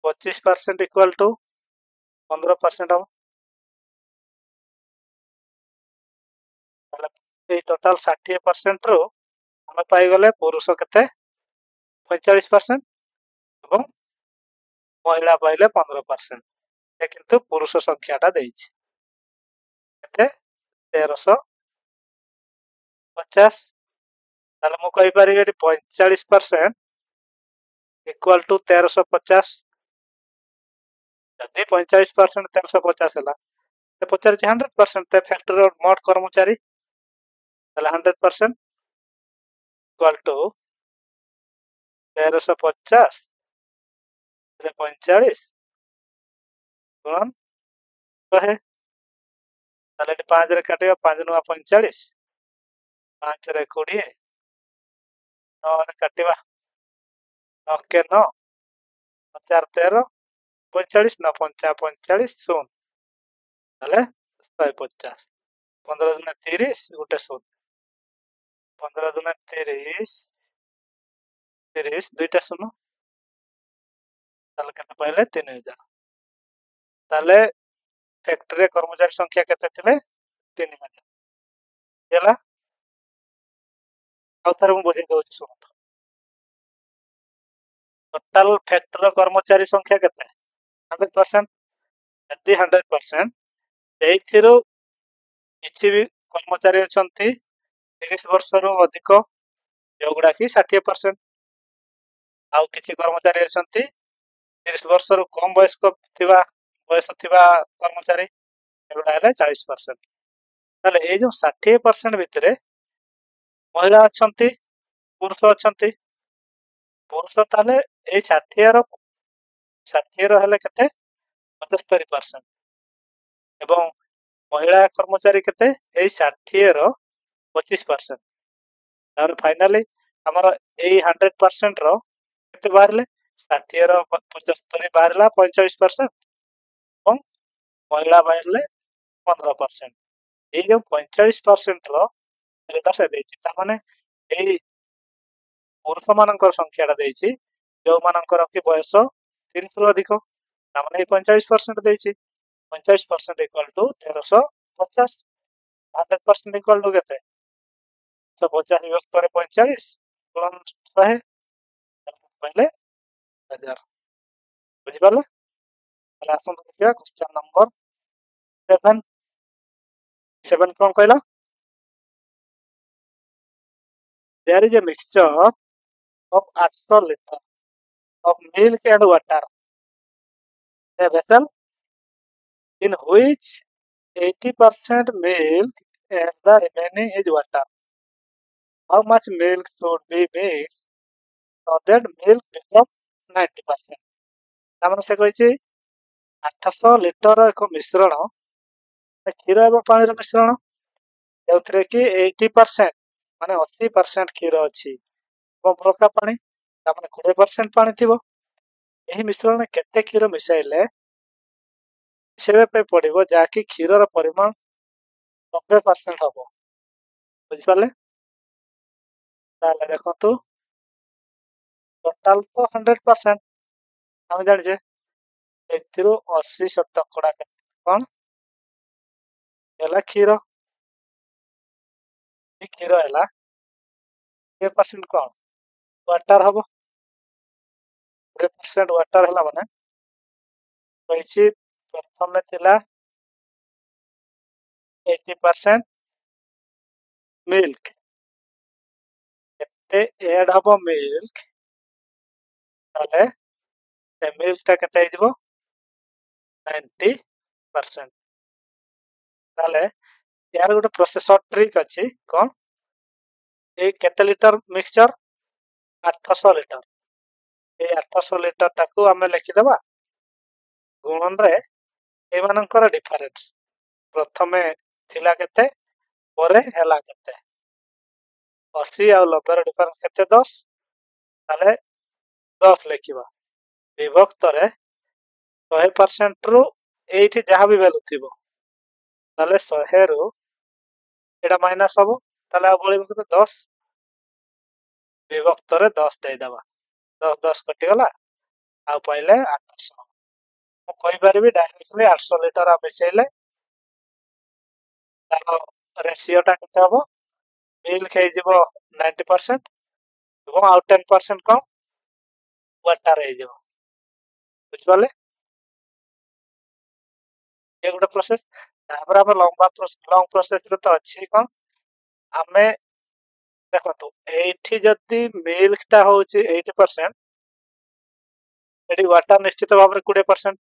Speaker 1: 25% इक्वल टू 15% हम टोटाल 60% रो हमें पाई गले पुरुष केते 45% एवं महिला पाइले 15% ये किंतु पुरुष संख्याटा देइछि केते 1350 ताले मु कहि परिबे 45% इक्वल टू 1350 यदि 45% 1350 हला तो पचार 100% ते फैक्टरी मोट कर्मचारी ताले 100% इक्वल टू 1350 45 ଗୁଣନ 100 ତାହେଲେ ଏଠି 5 ରେ କାଟିବା 5 9 45 5 ରେ 20 9 ରେ କାଟିବା 9 କେ 9 4 13 45 9 5 45 ଶୂନ ତାହେଲେ 150 15 ଦୁନେ 30 ଗୋଟେ ଶୂନ 15 ଦୁନେ 30 30 ଦୁଇଟା ଶୂନ ତାହେଲେ କେତେ ପାଇଲେ 3000 ତାହେଲେ ଫ୍ୟାକ୍ଟ୍ରିରେ କର୍ମଚାରୀ ସଂଖ୍ୟା କେତେ ଥିଲେ 3000 ହେଲା ଆଉ ଥରେ ମୁଁ ବୁଝେଇ ଦଉଛି ଶୁଣନ୍ତୁ ଟୋଟାଲ ଫ୍ୟାକ୍ଟ୍ରିର କର୍ମଚାରୀ ସଂଖ୍ୟା କେତେ 100% ଯଦି 100% ସେଇଥିରୁ କିଛି ବି କର୍ମଚାରୀ ଅଛନ୍ତି 30 ବର୍ଷରୁ ଅଧିକ ଯୋଉଗୁଡା କି 60% ଆଉ କିଛି କର୍ମଚାରୀ ଅଛନ୍ତି 30 ବର୍ଷରୁ କମ ବୟସ ଥିବା କର୍ମଚାରୀ ଏଗୁଡା ହେଲେ 40%। ତାହେଲେ ଏଇ ଯୋଉ 60% ଭିତରେ ମହିଳା ଅଛନ୍ତି ପୁରୁଷ ଅଛନ୍ତି ପୁରୁଷ ତାହେଲେ ଏଇ 60 ର ହେଲେ କେତେ 75% ଏବଂ ମହିଳା କର୍ମଚାରୀ କେତେ ଏଇ 60 ର 25%। ତାପରେ ଫାଇନାଲି ଆମର ଏଇ 100% ର କେତେ ବାହାରିଲେ 60 ର 75 ବାହାରିଲା 45% ଏବଂ ମହିଳା ବାହାରିଲେ 15%। ଏଇ ଯୋଉ 45% ର ଏଇଟା ସେ ଦେଇଛି ତାମାନେ ଏଇ ପୁରୁଷ ମାନଙ୍କର ସଂଖ୍ୟାଟା ଦେଇଛି ଯୋଉମାନଙ୍କର କି ବୟସ 30 ରୁ ଅଧିକ ତାମାନେ ଏଇ 45% ଦେଇଛି 45% ଇକ୍ୱାଲ ଟୁ 1350 100% ଇକ୍ୱାଲ ଟୁ କେତେ 150 ବିଭକ୍ତରେ 45 ଗୁଣନ 100 ପାଇଲେ 1000 ବୁଝିପାରିଲେ ତାହେଲେ ଆସନ୍ତୁ ଦେଖିବା କ୍ୱେଶ୍ଚନ ନମ୍ବର 7 କଣ କହିଲା there is a mixture of 800 liter of milk and water a vessel in which 80% milk and the remaining is water. How much milk should be mixed so that milk become 90%? ତାମାନେ ସେ କହିଛି 800 litre ଏକ ମିଶ୍ରଣ କ୍ଷୀର ଏବଂ ପାଣିର ମିଶ୍ରଣ ଯେଉଁଥିରେ କି 80% ମାନେ 80% କ୍ଷୀର ଅଛି ଏବଂ ବଳକା ପାଣି ତାମାନେ 20% ପାଣି ଥିବ ଏହି ମିଶ୍ରଣରେ କେତେ କ୍ଷୀର ମିଶାଇଲେ ମିଶାଇବା ପାଇଁ ପଡିବ ଯାହାକି କ୍ଷୀରର ପରିମାଣ 90% ହବ ବୁଝିପାରିଲେ ତାହେଲେ ଦେଖନ୍ତୁ ଟୋଟାଲ ତ 100% ଆମେ ଜାଣିଛେ ଏଥିରୁ 80% କଣ ହେଲା କ୍ଷୀର କ୍ଷୀର ହେଲା 20% କଣ ୱାଟର ହବ 20% ୱାଟର ହେଲା ମାନେ କହିଛି ପ୍ରଥମେ ଥିଲା 80% ମିଲ୍କ କେତେ ଏଡ୍ ହବ ମିଲ୍କ ତାହେଲେ ସେ ମିଲ୍କଟା କେତେ ହେଇଯିବ 90%। ତାହେଲେ यार गोटे प्रोसेस ट्रिक अच्छी कौन ये केते लिटर मिक्सचर 800 लिटर ये 800 लिटर टाकू आमे लिखिदेबा गुणन रे एमानकर डिफरेंस प्रथमे थिला केते परे हैला केते 80 आ 90 ର डिफरेंस केते 10 ताले 10 लिखिबा विभक्त रे 100% रु एठी जहां भी वैल्यू थिबो ताले 100 रु एटा माइनस हबो ताले आ बळिबो केते 10 विभक्त रे 10 दे दबा 10 10 कटि गला आ पाइले 800 मु कहि परबी डायरेक्टली 800 लिटर आ मिसेले तारो रेशियो टा केते हबो मिल्क हे जिवो 90% এবং ଆଉ 10% कम वाटर हे जिवो बुझ पाले ये गोटे प्रोसेस तापर हम लॉन्ग प्रोसेस रे तो अछि कोन आमे देखतो एठी जदी मिल्क टा होची 80% एठी वाटर निश्चित भाव रे 20%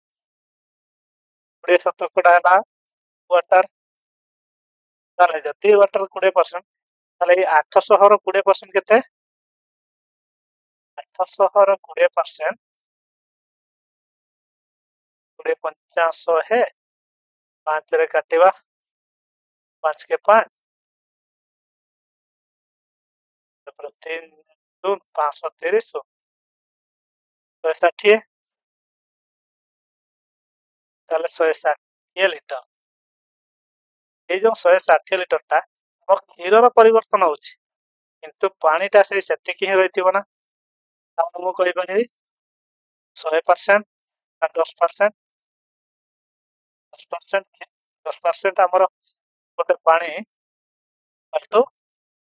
Speaker 1: 20% ହେଲା वाटर ताले जदी वाटर 20% ताले 800 ର 20% केते 800 20%, 20 50 5 रे काटिबा 5 के 5 ତାପରେ 3 2 530 160 ତାହେଲେ 160 ଲିଟର। ଏଇ ଯୋଉ 160 ଲିଟର ଟା ଆମର କ୍ଷୀରର ପରିବର୍ତ୍ତନ ହଉଛି କିନ୍ତୁ ପାଣିଟା ସେଇ ସେତିକି ହିଁ ରହିଥିବ ନା। ତାହେଲେ ମୁଁ କହିପାରିବି 100% ନା 10%? 10%, 10% ଆମର ଗୋଟେ ପାଣି ଇକ୍ୱାଲ୍ ଟୁ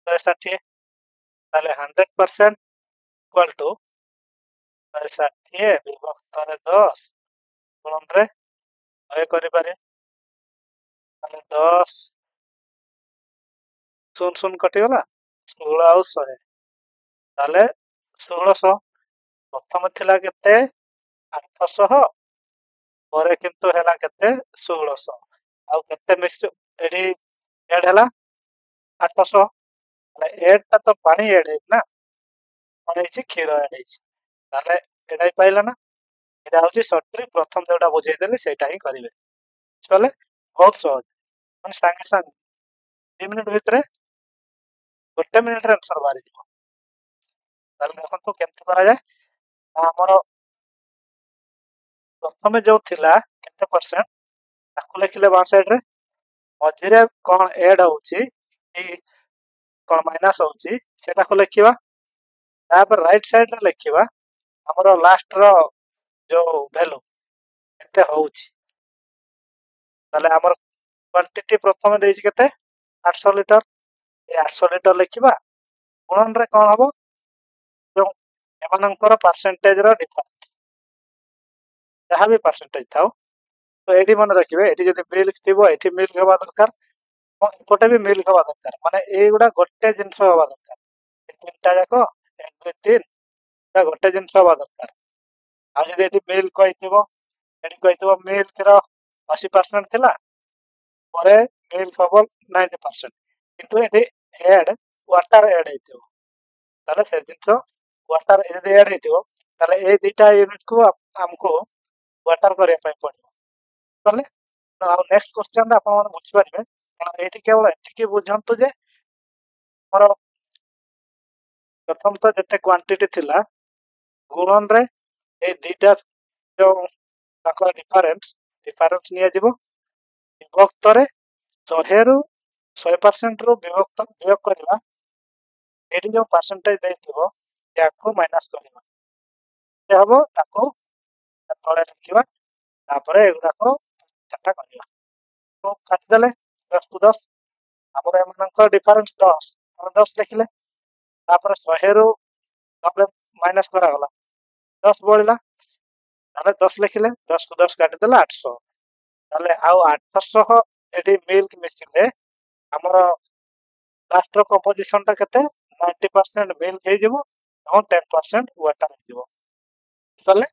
Speaker 1: 160, ତାହେଲେ 100% ଇକ୍ୱାଲ୍ ଟୁ 160 ବିଭକ୍ତରେ 10 ଗୁଣନରେ 100 କରିପାରିବେ। ତାହେଲେ 10 ଶୂନ ଶୂନ କଟିଗଲା 16 ଆଉ 100, ତାହେଲେ 1600। ପ୍ରଥମେ ଥିଲା କେତେ 800, ପରେ କିନ୍ତୁ ହେଲା କେତେ 1600, ଆଉ କେତେ ମିକ୍ସ ଏଠି ଏଡ୍ ହେଲା 800। ଏଡ୍ ଟା ତ ପାଣି ଏଡ୍ ହେଇଛି ନା, କଣ ହେଇଛି କ୍ଷୀର ଏଡ୍ ହେଇଛି, ତାହେଲେ ଏଇଟା ହିଁ ପାଇଲା ନା। ଏଇଟା ହଉଛି ସର୍ଟ ଟ୍ରିକ୍, ପ୍ରଥମ ଯୋଉଟା ବୁଝେଇଦେଲି ସେଇଟା ହିଁ କରିବେ। ବୁଝିପାରିଲେ? ବହୁତ ସହଜ, ମାନେ ସାଙ୍ଗେ ସାଙ୍ଗେ 2 ମିନିଟ୍ ଭିତରେ 1 ମିନିଟ୍ରେ ଆନ୍ସର ବାହାରିଯିବ। ତାହେଲେ ଦେଖନ୍ତୁ କେମିତି କରାଯାଏ। ଆମର ପ୍ରଥମେ ଯୋଉ ଥିଲା କେତେ ପରସେଣ୍ଟ ତାକୁ ଲେଖିଲେ ବାଁ ସାଇଡରେ, ମଝିରେ କଣ ଏଡ୍ ହଉଛି କି କଣ ମାଇନସ୍ ହଉଛି ସେଟାକୁ ଲେଖିବା, ତାପରେ ରାଇଟ୍ ସାଇଡରେ ଲେଖିବା ଆମର ଲାଷ୍ଟର ଯୋଉ ଭ୍ୟାଲୁ କେତେ ହଉଛି। ତାହେଲେ ଆମର କ୍ୱାଣ୍ଟିଟି ପ୍ରଥମେ ଦେଇଛି କେତେ 800 ଲିଟର, ଏ 800 ଲିଟର ଲେଖିବା, ଗୁଣନରେ କଣ ହବ ଯୋଉ ଏମାନଙ୍କର ପରସେଣ୍ଟେଜର ଡିଫରେନ୍ସ, ଯାହା ବି ପରସେଣ୍ଟେଜ ଥାଉ। ତ ଏଇଠି ମନେ ରଖିବେ, ଏଠି ଯଦି ମିଲ୍କ ଥିବ ଏଠି ମିଲ୍କ ହେବା ଦରକାର, ଏପଟେ ବି ମିଲ୍କ ହେବା ଦରକାର, ମାନେ ଏଇଗୁଡା ଗୋଟେ ଜିନିଷ ହେବା ଦରକାର। ତିନିଟା ଯାକ 1 2 3 ଗୋଟେ ଜିନିଷ ହେବା ଦରକାର। ଆଉ ଯଦି ଏଠି ମିଲ୍କ କହିଥିବ, ଏଠି କହିଥିବ ମିଲ୍କର 80% ଥିଲା, ପରେ ମିଲ୍କ ହବ 90%, କିନ୍ତୁ ଏଠି ଏଡ୍ ୱାଟର ଏଡ୍ ହେଇଥିବ, ତାହେଲେ ସେ ଜିନିଷ ୱାଟର ଯଦି ଏଡ୍ ହେଇଥିବ ତାହେଲେ ଏଇ ଦିଟା ୟୁନିଟକୁ ଆମକୁ ୱାଟର କରିବା ପାଇଁ ପଡିବ। ତାହେଲେ ଆଉ ନେକ୍ସଟ କ୍ୱେଶ୍ଚନରେ ଆପଣମାନେ ବୁଝିପାରିବେ, କାରଣ ଏଇଠି କେବଳ ଏତିକି ବୁଝନ୍ତୁ ଯେ ଆମର ପ୍ରଥମ ତ ଯେତେ କ୍ୱାଣ୍ଟିଟି ଥିଲା ଗୁଣନରେ ଏଇ ଦିଟା ଯୋଉ ତାଙ୍କର ଡିଫରେନ୍ସ ନିଆଯିବ, ବିଭକ୍ତରେ 100ରୁ 100%ରୁ ବିୟୋଗ କରିବା, ଏଠି ଯୋଉ ପରସେଣ୍ଟେଜ ଦେଇଥିବ ୟାକୁ ମାଇନସ୍ କରିବା, ସେ ହବ ତାକୁ ତଳେ ଲେଖିବା, ତାପରେ ଏଗୁଡାକ ଚାରିଟା କରିବା। ତ କାଟିଦେଲେ 10 କୁ 10, ଆମର ଏମାନଙ୍କ ଡିଫରେନ୍ସ 10, 10 ଲେଖିଲେ, ତାପରେ 100ରୁ ମାଇନସ୍ କରାଗଲା 10 ବଳିଲା, ତାହେଲେ 10 ଲେଖିଲେ, 10 କୁ 10 କାଟିଦେଲେ 800, ତାହେଲେ ଆଉ 800 ଏଠି ମିଲ୍କ ମିଶିଲେ ଆମର ଲାଷ୍ଟର କମ୍ପୋଜିସନ ଟା କେତେ 90% ମିଲ୍କ ହେଇଯିବ ଏବଂ 10% ୱାଟର ହେଇଯିବ। ବୁଝିପାରିଲେ?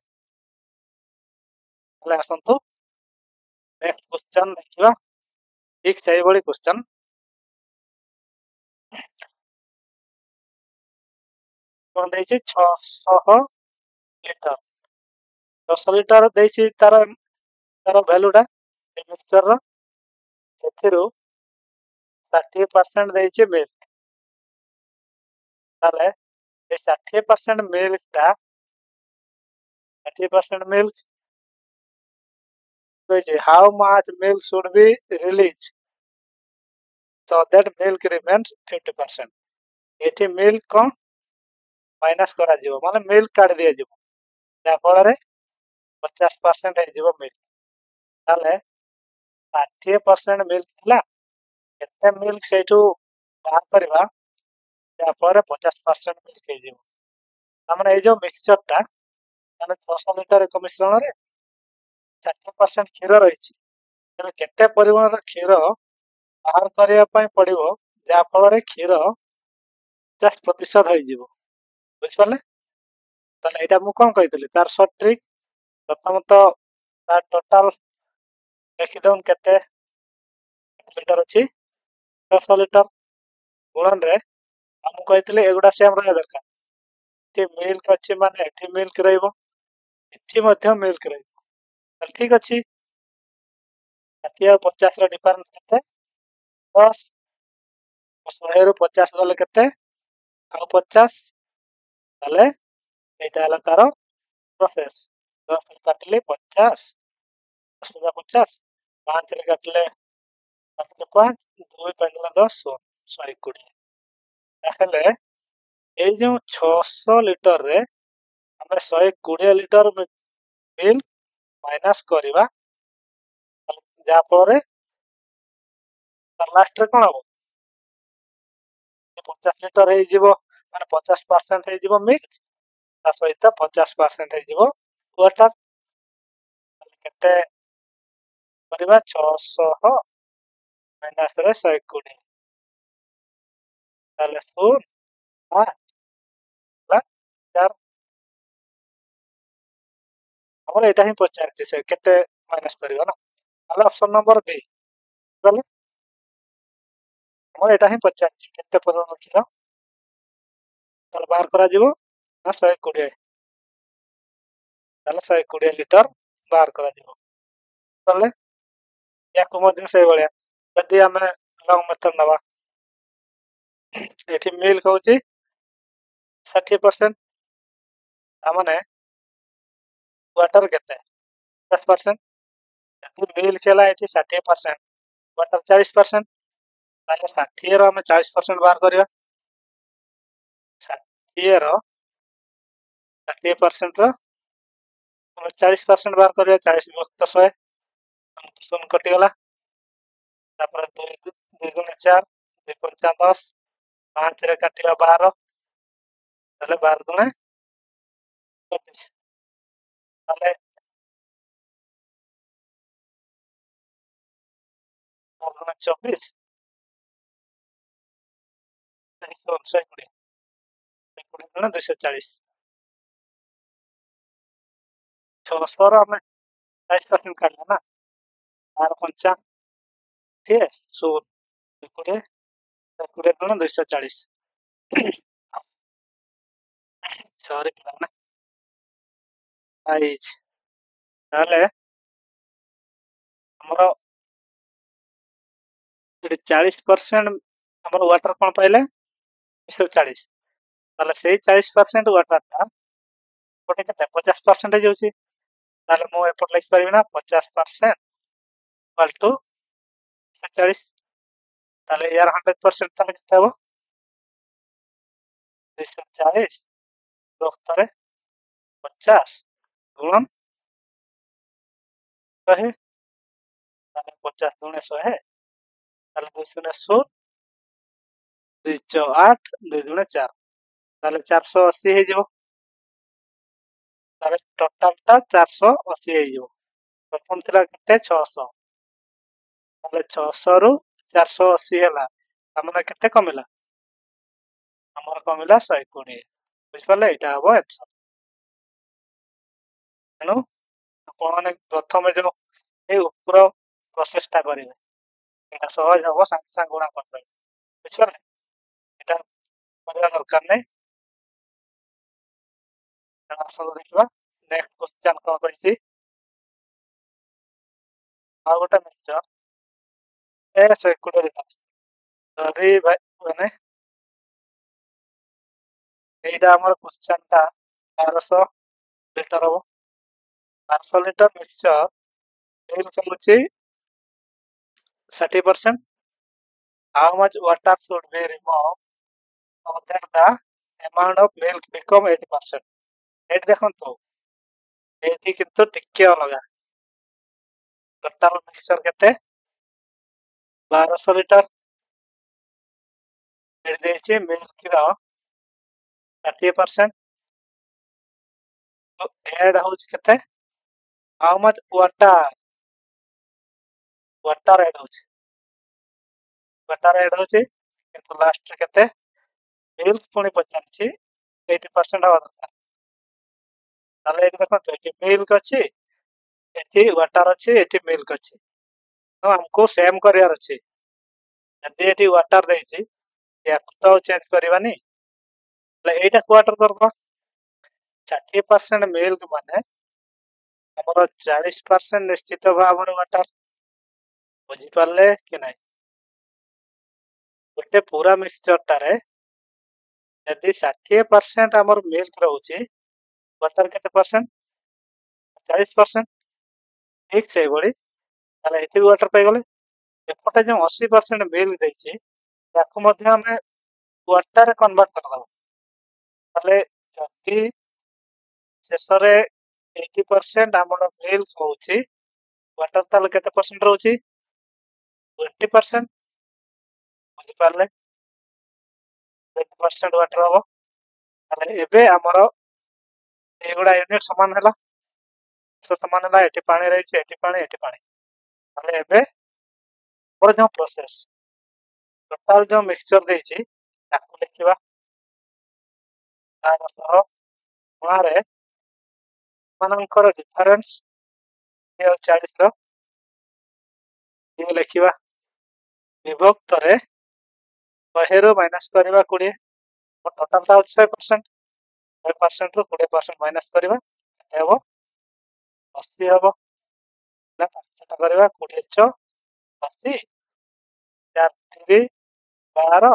Speaker 1: ତାହେଲେ ଆସନ୍ତୁ ନେକ୍ସଟ କ୍ୱେଶ୍ଚନ ଦେଖିବା, ଠିକ ସେଇଭଳି କ୍ୱେଶ୍ଚନ। କଣ ଦେଇଛି 600 ଲିଟର, 10 ଲିଟର ଦେଇଛି ତାର ଭ୍ୟାଲୁଟା ମିକ୍ସଚରର, ସେଥିରୁ 60% ଦେଇଛି ମିଲ୍କ, ତାହେଲେ এই 60% ମିଲ୍କଟା 60% ମିଲ୍କ କହିଛି how much milk should be released so that milk remains 50%। ଏଠି ମିଲ୍କ କଣ ମାଇନସ୍ କରାଯିବ, ମାନେ ମିଲ୍କ କାଢି ଦିଆଯିବ, ଯାହାଫଳରେ 50% ହେଇଯିବ ମିଲ୍କ। ତାହେଲେ 60% ମିଲ୍କ ଥିଲା, କେତେ ମିଲ୍କ ସେଇଠୁ ବାହାର କରିବା ଯାହାଫଳରେ 50% ମିଲ୍କ ହେଇଯିବ। ତାମାନେ ଏଇ ଯୋଉ ମିକ୍ସଚରଟା ମାନେ 600 ଲିଟର ଏକ ମିଶ୍ରଣରେ 60% କ୍ଷୀର ରହିଛି, ତେବେ କେତେ ପରିମାଣର କ୍ଷୀର ବାହାର କରିବା ପାଇଁ ପଡିବ ଯାହାଫଳରେ କ୍ଷୀର 50% ହେଇଯିବ। ବୁଝିପାରିଲେ? ତାହେଲେ ଏଇଟା ମୁଁ କଣ କହିଥିଲି ତାର ସର୍ଟ ଟ୍ରିକ୍, ପ୍ରଥମତଃ ତାର ଟୋଟାଲ ଲେଖିଦଉନ କେତେ ଲିଟର ଅଛି 600 ଲିଟର, ଗୁଣନରେ ମୁଁ କହିଥିଲି ଏଗୁଡା ସେମ୍ ରହିବା ଦରକାର, एठी मिल्क अच्छी माने एठी मिल्क रहइबो एठी मध्य मिल्क रहइबो ताले ठीक अछि 60 और 50 रो डिफरेंस केते 10 100 ରୁ 50 गले केते ଆଉ 50 ताले एटा हला तारो प्रोसेस 10 रे काटले 50 10 + 50 5 रे काटले 5 के 5 2 5 10 120 ताहले ए जो 600 लिटर रे हमें 120 लिटर मिल्क माइनस करिवा जा पर लास्ट रे कोन हो 50 लिटर हे जीवो माने 50% हे जीवो मिल्क ता सहित 50% हे जीवो वाटर केते करिवा 600 माइनस रे 120 ताले 8 ला 4 हमर एटा ही पचारछि से केते माइनस करिवा ना ताले ऑप्शन नंबर बी ताले हमर एटा ही पचारछि केते परन खिरो ताले बाहर करा जीवो ना 120 ताले 120 लिटर बाहर करा जीवो ताले याको मध्य से बळिया यदि हमें लॉन्ग मेथड नवा एठी मिल्क होची 60% तामाने वाटर केते 10% यदि मिल्क चला एठी 60% वाटर 40% ताले 60 रो हमें 40% बाहर करिवा 60 रो 60% रो हमें 40% बाहर करिवा 40 विभक्त 100 शून्य कटि गला तापर 2 2 गुणे 4 2 पंचा 10 5 रे काटिवा 12 ताले 12 गुणे 24 ताले 12 गुणे 24 120 गुणे 240 600 रो हमें 40% काटला ना 12 पंचा ठीक है 100 गुणे 240 सॉरी पिलाना आइज ताले हमरो 40% हमर वाटर कोन पाइले 140 ताले से 40% वाटर ता गोटे केते 50% जाउची ताले मो एपट लिख परबी ना 50% इक्वल टू 140 ताले यार 100% ताले केते हो 240 दोस्तरे 50 गुणन 100 ताले 50 गुणे 100 ताले 216 208 2 गुणे 4 ताले 480 हे जो ताले टोटल ता 480 हे जो प्रथम थिला केते 600 ताले 600 रु 480 हला हमना केते कमिला हमर कमिला 120 बुझ पाले एटा हबो आंसर हेलो आपण माने प्रथम जो ए ऊपर प्रोसेस ता करिवे एटा सहज हबो सांग सांग गुणा करबे बुझ पाले एटा କରିବା ଦରକାର ନାହିଁ ଆସନ୍ତୁ ଦେଖିବା ନେକ୍ସଟ କ୍वेश्चन କଣ କହିଛି ଆଉ ଗୋଟେ ମିକ୍ସଚର ଏ 120 ଲିଟର ଧରି ଭାଇ ମାନେ ଏଇଟା ଆମର କ୍वेଶ୍चन ଟା 1200 ଲିଟର ହବ 1200 ଲିଟର ମିକ୍ସଚର ମିଲ୍କ ହଉଛି 60% how much water should be removed so that the amount of milk become 80% ଏଠି ଦେଖନ୍ତୁ ଏଠି କିନ୍ତୁ ଟିକେ ଅଲଗା ଟୋଟାଲ ମିକ୍ସଚର କେତେ 1200 ଲିଟର ଏଠି ଦେଇଛି ମିଲ୍କ ର 60% तो ऐड होଉଛି କେତେ how much water ऐड होଉଛି water ऐड होଉଛି କିନ୍ତୁ लास्ट रे केते मिल्क पुणी पचारछि 80% हवा दरकार ताले एठी देखंतो एठी मिल्क अछि एठी वाटर अछि एठी मिल्क अछि तो हमको सेम करियार अछि यदि एठी वाटर देछि या तो चेंज करबानी ले एटा क्वार्टर करबो 60% ମିଲ୍କ ମାନେ ଆମର 40% ନିଶ୍ଚିତ ଭାବରେ ୱାଟର। ବୁଝିପାରିଲେ କି ନାହିଁ? ଗୋଟେ ପୁରା ମିକ୍ସଚରଟାରେ ଯଦି 60% ଆମର ମିଲ୍କ ରହୁଛି, ୱାଟର କେତେ ପରସେଣ୍ଟ? 40%। ଠିକ ସେଇଭଳି ତାହେଲେ ଏଠି ବି ୱାଟର ପାଇଗଲେ। ଏପଟେ ଯୋଉ 80% ମିଲ୍କ ଦେଇଛି ତାକୁ ମଧ୍ୟ ଆମେ ୱାଟରରେ କନଭର୍ଟ କରିଦେବା। ତାହେଲେ ଯଦି ଶେଷରେ 80% ଆମର ମିଲ୍କ ହଉଛି, ୱାଟର ତାହେଲେ କେତେ ପରସେଣ୍ଟ ରହୁଛି? 20%। ବୁଝିପାରିଲେ? 20% ୱାଟର ହବ। ତାହେଲେ ଏବେ ଆମର ଏଇଗୁଡ଼ା ୟୁନିଟ୍ ସମାନ ହେଲା, ସମାନ ହେଲା। ଏଠି ପାଣି ରହିଛି, ଏଠି ପାଣି, ଏଠି ପାଣି। ତାହେଲେ ଏବେ ଆମର ଯୋଉ ପ୍ରୋସେସ ଟୋଟାଲ ଯୋଉ ମିକ୍ସଚର ଦେଇଛି ତାକୁ ଲେଖିବା ତାର ସହ ଗୁଣାରେ ମାନଙ୍କର ଡିଫରେନ୍ସ 40 ର ଲେଖିବା ବିଭକ୍ତରେ 100 ମାଇନସ୍ କରିବା 20। ଟୋଟାଲଟା ହଉଛି 100%। 100% ରୁ 20% ମାଇନସ୍ କରିବା କେତେ ହବ? 80 ହବ। ନା ସେଟା କରିବା 20 × 80 4 3 12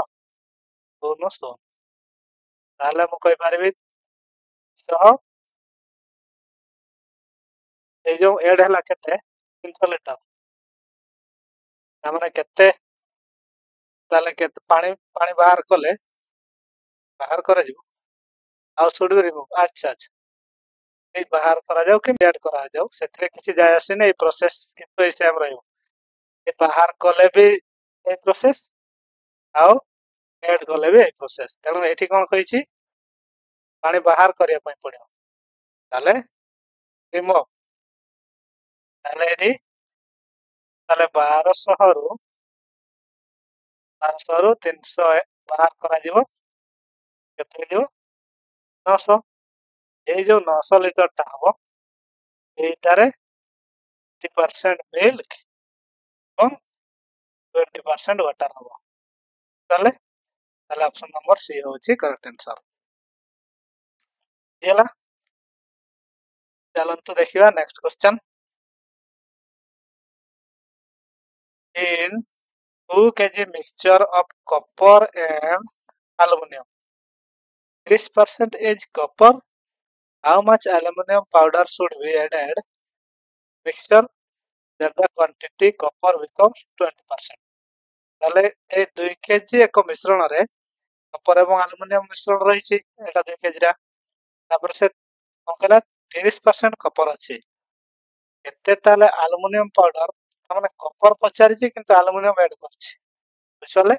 Speaker 1: 2 0। ତାହେଲେ ମୁଁ କହିପାରିବି 100 ଏଇ ଯୋଉ ଏଡ୍ ହେଲା କେତେ? 300 ଲିଟର। ତାମାନେ କେତେ? ତାହେଲେ କେତେ ପାଣି ବାହାର କଲେ ବାହାର କରାଯିବ ଆଉ ସୁଡୁ ରିମୁଭ। ଆଚ୍ଛା ଆଚ୍ଛା, ଏଇ ବାହାର କରାଯାଉ କି ଆଡ୍ କରାଯାଉ ସେଥିରେ କିଛି ଯାଏ ଆସେନି। ଏଇ ପ୍ରୋସେସ କିନ୍ତୁ ଏଇ ସେମ୍ ରହିବ। ଏ ବାହାର କଲେ ବି ଏଇ ପ୍ରୋସେସ ଆଉ ଆଡ୍ କଲେ ବି ଏଇ ପ୍ରୋସେସ। ତେଣୁ ଏଠି କଣ କହିଛି? ପାଣି ବାହାର କରିବା ପାଇଁ ପଡିବ। ତାହେଲେ ରିମୁଭ। ତାହେଲେ ଏଠି ତାହେଲେ 1200 ରୁ 300 ବାହାର କରାଯିବ। କେତେ ହେଇଯିବ? 900। ଏଇ ଯୋଉ 900 ଲିଟରଟା ହବ ଏଇଟାରେ 50% ମିଲ୍କ ଏବଂ 20% ୱାଟର ହବ। ତାହେଲେ ଅପସନ ନମ୍ବର ସି ହଉଛି କରେକ୍ଟ ଆନ୍ସର। ହେଲା। ଚାଲନ୍ତୁ ଦେଖିବା next କ୍वेଶ୍ଚନ। In 2 kg mixture of copper and aluminum, 30% is copper. How much aluminum powder should be added mixture that the quantity copper becomes 20%? ତାହେଲେ ଏଇ 2 kg ଏକ ମିଶ୍ରଣରେ କପର ଏବଂ ଆଲୁମିନିୟମ ମିଶ୍ରଣ ରହିଛି। ଏଟା 2 kg ଟା। ତାପରେ ସେ କଣ କହିଲା? 30% କପର ଅଛି। କେତେ ତାହେଲେ ଆଲୁମିନିୟମ ପାଉଡର? ମାନେ କପର ପଚାରିଛି କିନ୍ତୁ ଆଲୁମିନିୟମ ଆଡ୍ କରିଛି। ବୁଝିପାରିଲେ?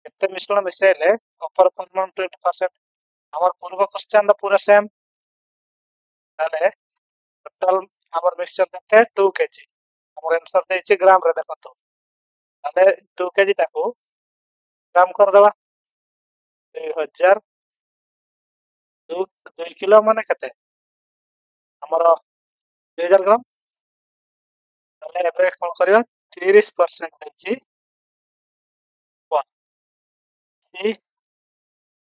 Speaker 1: କେତେ ମିଶ୍ରଣ ମିଶାଇଲେ କପର ପରିମାଣ 20%? ଆମର ପୂର୍ବ କ୍ୱେଶ୍ଚନ ପୁରା ସେମ୍। ତାହେଲେ ଟୋଟାଲ ଆମର ମିକ୍ସଚର କେତେ? 2 kg। ଆମର ଆନ୍ସର ଦେଇଛି ଗ୍ରାମ ରେ, ଦେଖନ୍ତୁ। ତାହେଲେ 2 kg ଟାକୁ ଗ୍ରାମ କରିଦେବା। 2000 2 କିଲୋ ମାନେ କେତେ? ଆମର 2000 ଗ୍ରାମ। ତାହେଲେ ଏବେ କଣ କରିବା? 30% ଦେଇଛି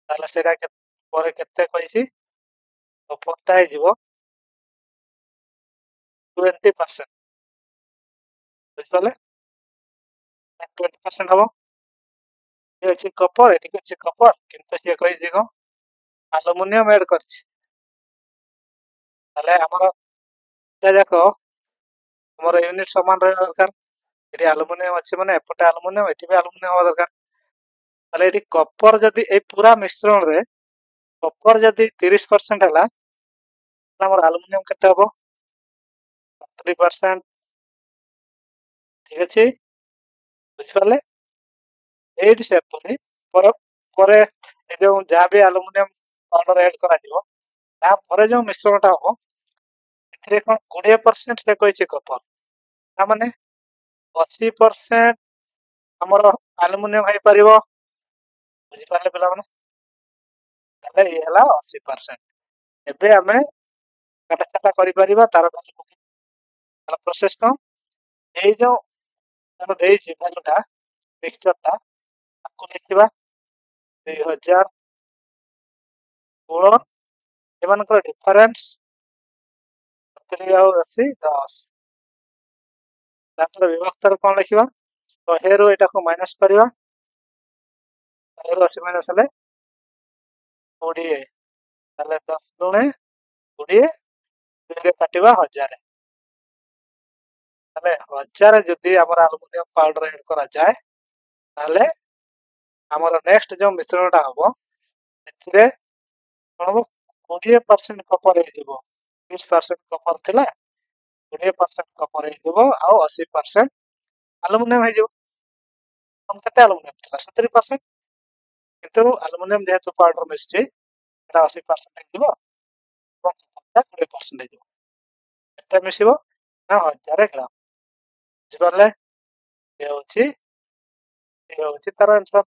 Speaker 1: ତାହେଲେ ସେଇଟା ପରେ କେତେ କହିଛି? କପରଟା ହେଇଯିବ 20%। ବୁଝିପାରିଲେ? 20% ହବ। ଏ ଅଛି କପର, ଏଠିକି ଅଛି କପର, କିନ୍ତୁ ସିଏ କହିଛି କଣ? ଆଲୁମିନିୟମ ଆଡ୍ କରିଛି। ତାହେଲେ ଆମର ଯାକ ଆମର ୟୁନିଟ୍ ସମାନ ରହିବା ଦରକାର। ଏଠି ଆଲୁମିନିୟମ ଅଛି ମାନେ ଏପଟେ ଆଲୁମିନିୟମ, ଏଠି ବି ଆଲୁମିନିୟମ ହବା ଦରକାର। ତାହେଲେ ଏଠି କପର ଯଦି ଏଇ ପୁରା ମିଶ୍ରଣରେ କପର ଯଦି 30% ହେଲା, ଆମର ଆଲୁମିନିୟମ କେତେ ହବ? 30%। ଠିକ ଅଛି, ବୁଝିପାରିଲେ? ଏଇଠି ସେପରି ପରେ ଏ ଯୋଉ ଯାହା ବି ଆଲୁମିନିୟମ ପାଉଡର ଆଡ୍ କରାଯିବ ତାପରେ ଯୋଉ ମିଶ୍ରଣଟା ହବ ଏଥିରେ କଣ 20% ସେ କହିଛି କପର। ତାମାନେ 80% ଆମର ଆଲୁମିନିୟମ ହେଇପାରିବ। ବୁଝିପାରିଲେ ପିଲାମାନେ? ତାହେଲେ ଇଏ ହେଲା 80%। ଏବେ ଆମେ କାଟାଛାଟା କରିପାରିବା ତାର ଭ୍ୟାଲୁ ପକେଇ। ତାର ପ୍ରୋସେସ କଣ? ଏଇ ଯୋଉ ତାର ଦେଇଛି ଭ୍ୟାଲୁଟା ମିକ୍ସଚରଟା ତାକୁ ଲେଖିବା 2000 ଗୁଣ ଏମାନଙ୍କର ଡିଫରେନ୍ସ 70 ଆଉ 80 10। ତାପରେ ବିଭକ୍ତରେ କଣ ଲେଖିବା? 100 ରୁ ଏଟାକୁ ମାଇନସ୍ କରିବା। 100 ରୁ 80 ମାଇନସ୍ ହେଲେ 20। ତାହେଲେ 10 ଦୁणे 20, 2 ରେ କାଟିବା 1000। ତାହେଲେ 1000 ଯଦି ଆମର ଆଲୁମିନିୟମ ପାଉଡର ଏଡ୍ କରାଯାଏ ତାହେଲେ ଆମର ନେକ୍ସଟ ଯୋଉ ମିଶ୍ରଣଟା ହବ ସେଥିରେ କଣ ହବ? 20% କପର ହେଇଯିବ। 20% କପର ଥିଲା, 20% କପର ହେଇଯିବ ଆଉ 80% ଆଲୁମିନିୟମ ହେଇଯିବ। କେତେ ଆଲୁମିନିୟମ ଥିଲା? 70%। କିନ୍ତୁ ଆଲୁମିନିୟମ ଯେହେତୁ ପାଉଡର ମିଶିଛି ସେଟା 80% ହେଇଯିବ ଏବଂ କପରଟା 20% ହେଇଯିବ। କେତେ ମିଶିବ ନା 1000 ଗ୍ରାମ। ବୁଝିପାରିଲେ? ଏ ହଉଛି ତାର ଆନ୍ସର।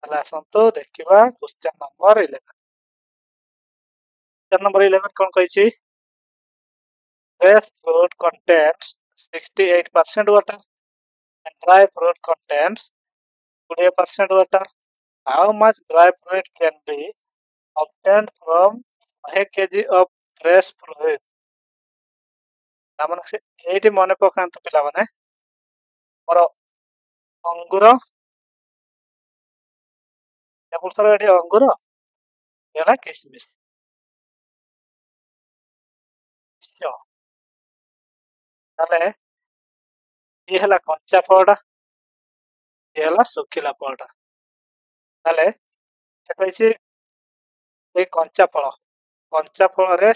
Speaker 1: ତାହେଲେ ଆସନ୍ତୁ ଦେଖିବା କ୍ୱେଶ୍ଚନ ନମ୍ବର 11। କ୍ୱେଶ୍ଚନ ନମ୍ବର 11 କଣ କହିଛି? Fresh fruit contains 68% water and dry fruit contains 20% water. How much dry fruit can be obtained from 100 kg of fresh fruit? ତାମାନେ ଏଇଠି ମନେ ପକାନ୍ତୁ ପିଲାମାନେ, ମୋର ଅଙ୍ଗୁର ଏଠି ଅଙ୍ଗୁର ହେଲା କିସମିସ। ତାହେଲେ ଇଏ ହେଲା କଞ୍ଚା ଫଳଟା, ଇଏ ହେଲା ଶୁଖିଲା ଫଳଟା। ତାହେଲେ ସେ କହିଛି ଏଇ କଞ୍ଚା ଫଳରେ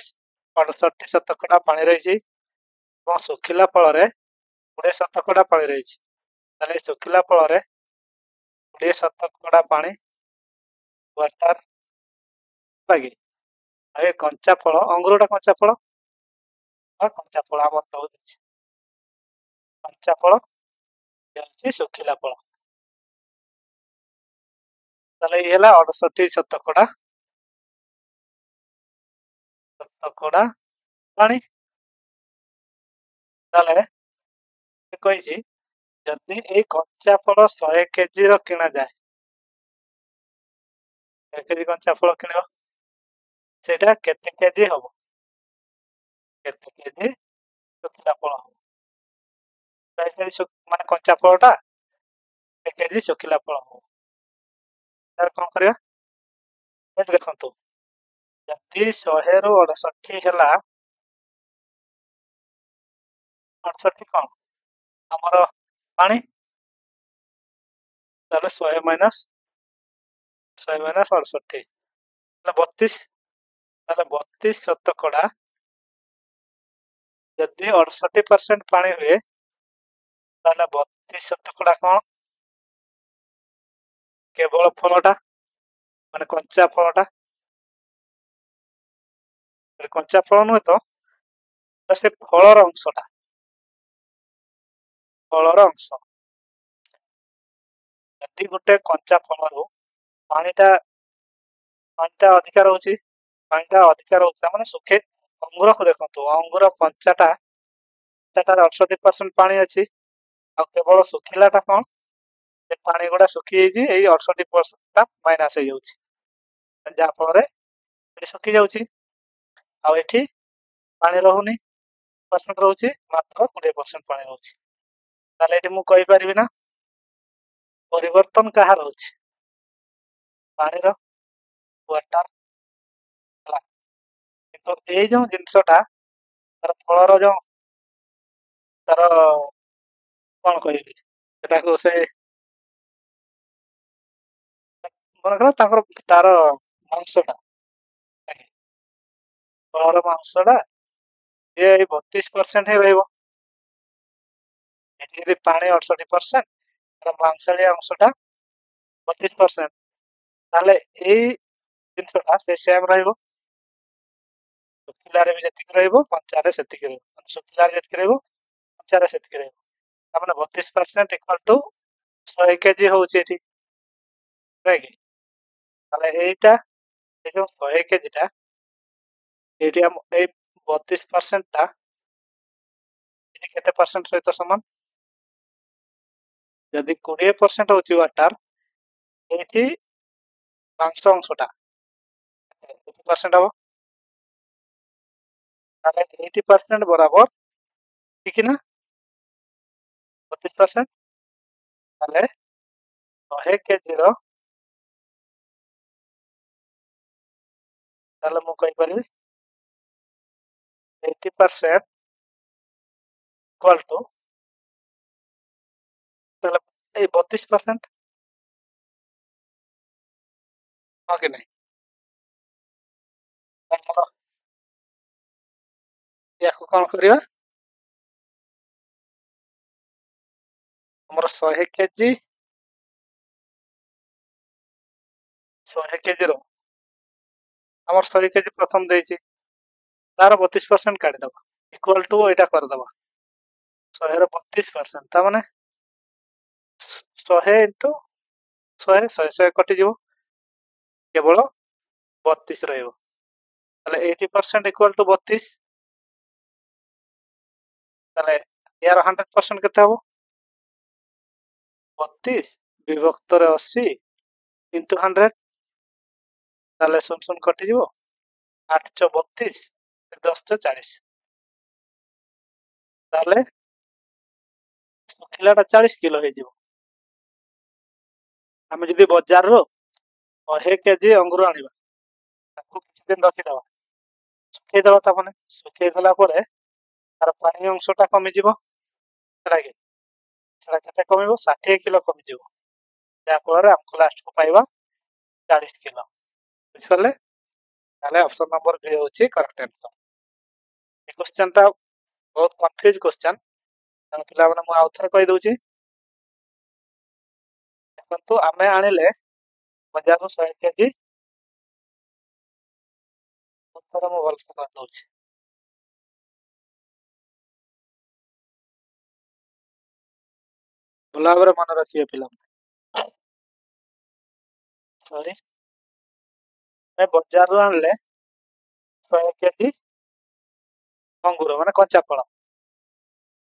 Speaker 1: 68% ପାଣି ରହିଛି ଏବଂ ଶୁଖିଲା ଫଳରେ 20% ପାଣି ରହିଛି। ତାହେଲେ ଶୁଖିଲା ଫଳରେ 20% ପାଣି ୱାଟର ଲାଗି, ଆଉ ଏ କଞ୍ଚା ଫଳ ଅଙ୍ଗୁରଟା କଞ୍ଚା ଫଳ ଆମର ଦଉଛି କଞ୍ଚା ଫଳ ହେଉଛି ଶୁଖିଲା ଫଳ। ତାହେଲେ ଇଏ ହେଲା 68% ପାଣି। ତାହେଲେ ସେ କହିଛି ଯଦି ଏଇ କଞ୍ଚା ଫଳ 100 କେଜି ର କିଣାଯାଏ, 1 କେଜି କଞ୍ଚା ଫଳ କିଣିବ, ସେଇଟା କେତେ କେଜି ହବ? କେତେ କେଜି ଶୁଖିଲା ଫଳ ହବ? ମାନେ କଞ୍ଚା ଫଳଟା 1 କେଜି ଶୁଖିଲା ଫଳ ହବ। ତାହେଲେ କଣ କରିବା? ଏଠି ଦେଖନ୍ତୁ, ଯଦି 100 ରୁ 68 ହେଲା, 68 କଣ ଆମର ପାଣି, ତାହେଲେ 100 ମାଇନସ୍ 68 ତାହେଲେ 32। ତାହେଲେ 32% ଯଦି 68% ପାଣି ହୁଏ ତାହେଲେ 32% କଣ? କେବଳ ଫଳଟା ମାନେ କଞ୍ଚା ଫଳଟା। କଞ୍ଚା ଫଳ ନୁହେଁ ତ, ସେ ଫଳର ଅଂଶଟା, ଫଳର ଅଂଶ। ଯଦି ଗୋଟେ କଞ୍ଚା ଫଳରୁ ପାଣିଟା ଅଧିକା ରହୁଛି, ମାନେ ଶୁଖେ ଅଙ୍ଗୁରକୁ ଦେଖନ୍ତୁ, ଅଙ୍ଗୁର କଞ୍ଚାଟାରେ 68% ପାଣି ଅଛି ଆଉ କେବଳ ଶୁଖିଲାଟା କଣ? ସେ ପାଣି ଗୁଡା ଶୁଖି ଯାଇଛି, ଏଇ 68% ମାଇନାସ ହେଇଯାଉଛି, ଯାହା ଫଳରେ ଏଠି ଶୁଖି ଯାଉଛି ଆଉ ଏଠି ପାଣି ରହୁନି, ପରସେଣ୍ଟ ରହୁଛି ମାତ୍ର 20% ପାଣି ରହୁଛି। ତାହେଲେ ଏଠି ମୁଁ କହିପାରିବି ନା ପରିବର୍ତ୍ତନ କାହାର ରହୁଛି? ପାଣିର, ୱାଟର ହେଲା। କିନ୍ତୁ ଏଇ ଯୋଉ ଜିନିଷଟା ତାର ଫଳର ଯୋଉ ତାର କଣ କହିବି ସେଟାକୁ, ସେ ମନେକର ତାର ମାଂସଟା, ଫଳର ମାଂସଟା ଇଏ 32% ହିଁ ରହିବ। ଏଠି ଯଦି ପାଣି 68%, ତାର ମାଂସାଳିଆ ଅଂଶଟା 32%, ତାହେଲେ ଏଇ ଜିନିଷଟା ସେ ସେମ୍ ରହିବ। ଶୁଖିଲାରେ ବି ଯେତିକି ରହିବ, କଞ୍ଚାରେ ସେତିକି ରହିବ। ଶୁଖିଲାରେ ଯେତିକି ରହିବ, କଞ୍ଚାରେ ସେତିକି ରହିବ। ତାମାନେ 32% ଇକ୍ୱାଲ ଟୁ 100 କେଜି ହଉଛି ଏଠି, ନାଇଁ କି? ତାହେଲେ ଏଇଟା ଏଇ ଯୋଉ 100 କେଜିଟା ଏଇଠି ଆମ ଏଇ 32%ଟା ଏଠି କେତେ ପରସେଣ୍ଟ ସହିତ ସମାନ? ଯଦି 20% ହଉଛି ୱାଟର, ଏଇଠି ମାଂସ ଅଂଶଟା କେତେ ପରସେଣ୍ଟ ହବ? ताले 80% बराबर ठीक ना 32% ताले 100 केजी रो ताले मु कहि परिबी 80% इक्वल टू ताले ए 32% हां कि नहीं हमर याको कोन करिया हमर 100 केजी 100 केजी रो हमर 100 केजी प्रथम देछि तार 32% काटि दबा इक्वल टू एटा कर दबा 100 रो 32% ता माने 100 इनटू 100 कटि जीवो केवल 32 रहइबो ताले 80% इक्वल टू 32 ताले यार 100% केते हबो 32 विभक्त रे 80 इनटू 100 ताले 0 कटि जीवो 8 च 32 10 च 40 ताले सुखिलाटा 40 किलो हे जीवो आमे जदी बाजार रो 100 केजी अंगूर आनिबा ताको किछि दिन रखि दबा सुखै दबा ता माने सुखै दला परे तार पानी अंशटा कमी जीवो हेला कि सेटा केते कमिबो 60 किलो कमी जीवो या फଳରେ हमको लास्ट को पाइबा 40 किलो बुझिपारले ताले ऑप्शन नंबर बी होची करेक्ट आंसर ए क्वेश्चन टा बहुत कंफ्यूज क्वेश्चन पिला माने मु आउथरे कहि दउची देखंतु आमे आनिले बाजार रो 100 केजी उत्तर मु भलसे कहि दउची भला भाबरे मन रखिए पिला सॉरी मैं बाजार रो आनले 100 केजी अंगूर माने कंचा फल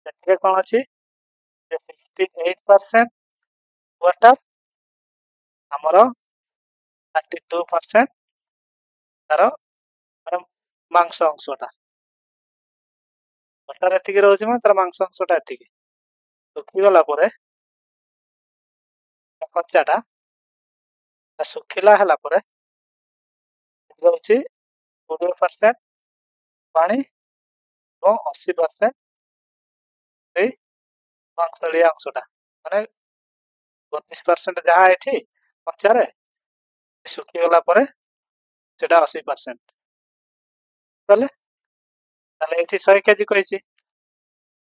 Speaker 1: सेथिरे कोन अछि 68% वाटर हमर 32% तार माने मांस अंशटा वाटर एतिकी रहउची माने तार मांस अंशटा एतिकी सुखी गला परे कंचाटा सुखिला हला परे रहउची 20% पानी और 80% ए मांसलिया अंशटा माने 32% जहा एठी कंचारे सुखी गला परे सेटा 80% तले ताले एठी 100 केजी कहिसी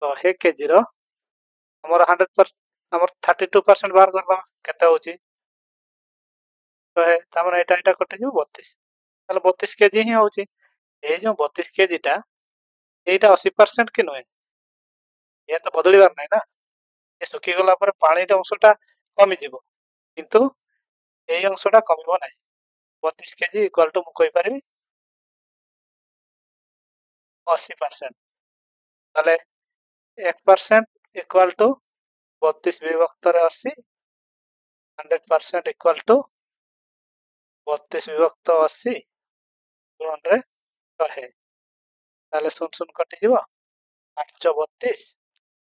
Speaker 1: 100 केजी रो हमर 100% हमर 32% बाहर करबा केते होची तो तामने एटा कटे जो 32 ताले 32 केजी ही होची ए जो 32 केजी टा एटा 80% कि नय ये तो बदलिबार नै ना ए सुखी गला पर पानी टा अंशटा कमी जीवो किंतु एई अंशटा कमिबो नै 32 केजी इक्वल टू मु कहि परिबी 80% ताले 1% इक्वल टू 32 विभक्त रे 80 100% इक्वल टू 32 विभक्त 80 गुणन रे 100 ताले 0 कटि जीवो 8 च 32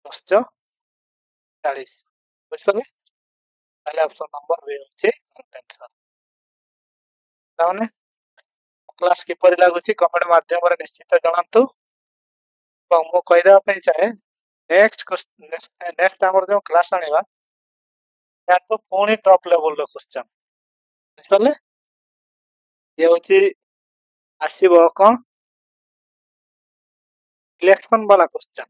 Speaker 1: 10 च 40 बुझिपारे ताले ऑप्शन नंबर बी होची करेक्ट आंसर ताने क्लास किपरि लागुची कमेंट माध्यम रे निश्चित जणांतु मु कहि देबा पई चाहे नेक्स्ट हमर जो क्लास आनिबा या तो पुणी टॉप लेवल रो क्वेश्चन बुझिपारले ये होची आसीबो कोन इलेक्शन वाला क्वेश्चन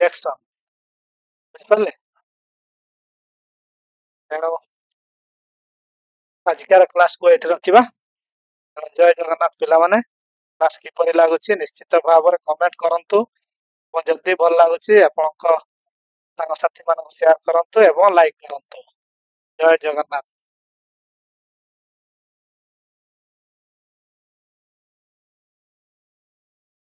Speaker 1: इलेक्शन बुझिपारले तेणु आजिकार क्लास को एठी रखिबा जय जगन्नाथ पिला माने क्लास किपरि लागुची निश्चित भाव रे कमेंट करंतु और जल्दी भल लागुची आपनक संग साथी मानक शेयर करंतु एवं लाइक करंतु जय जगन्नाथ।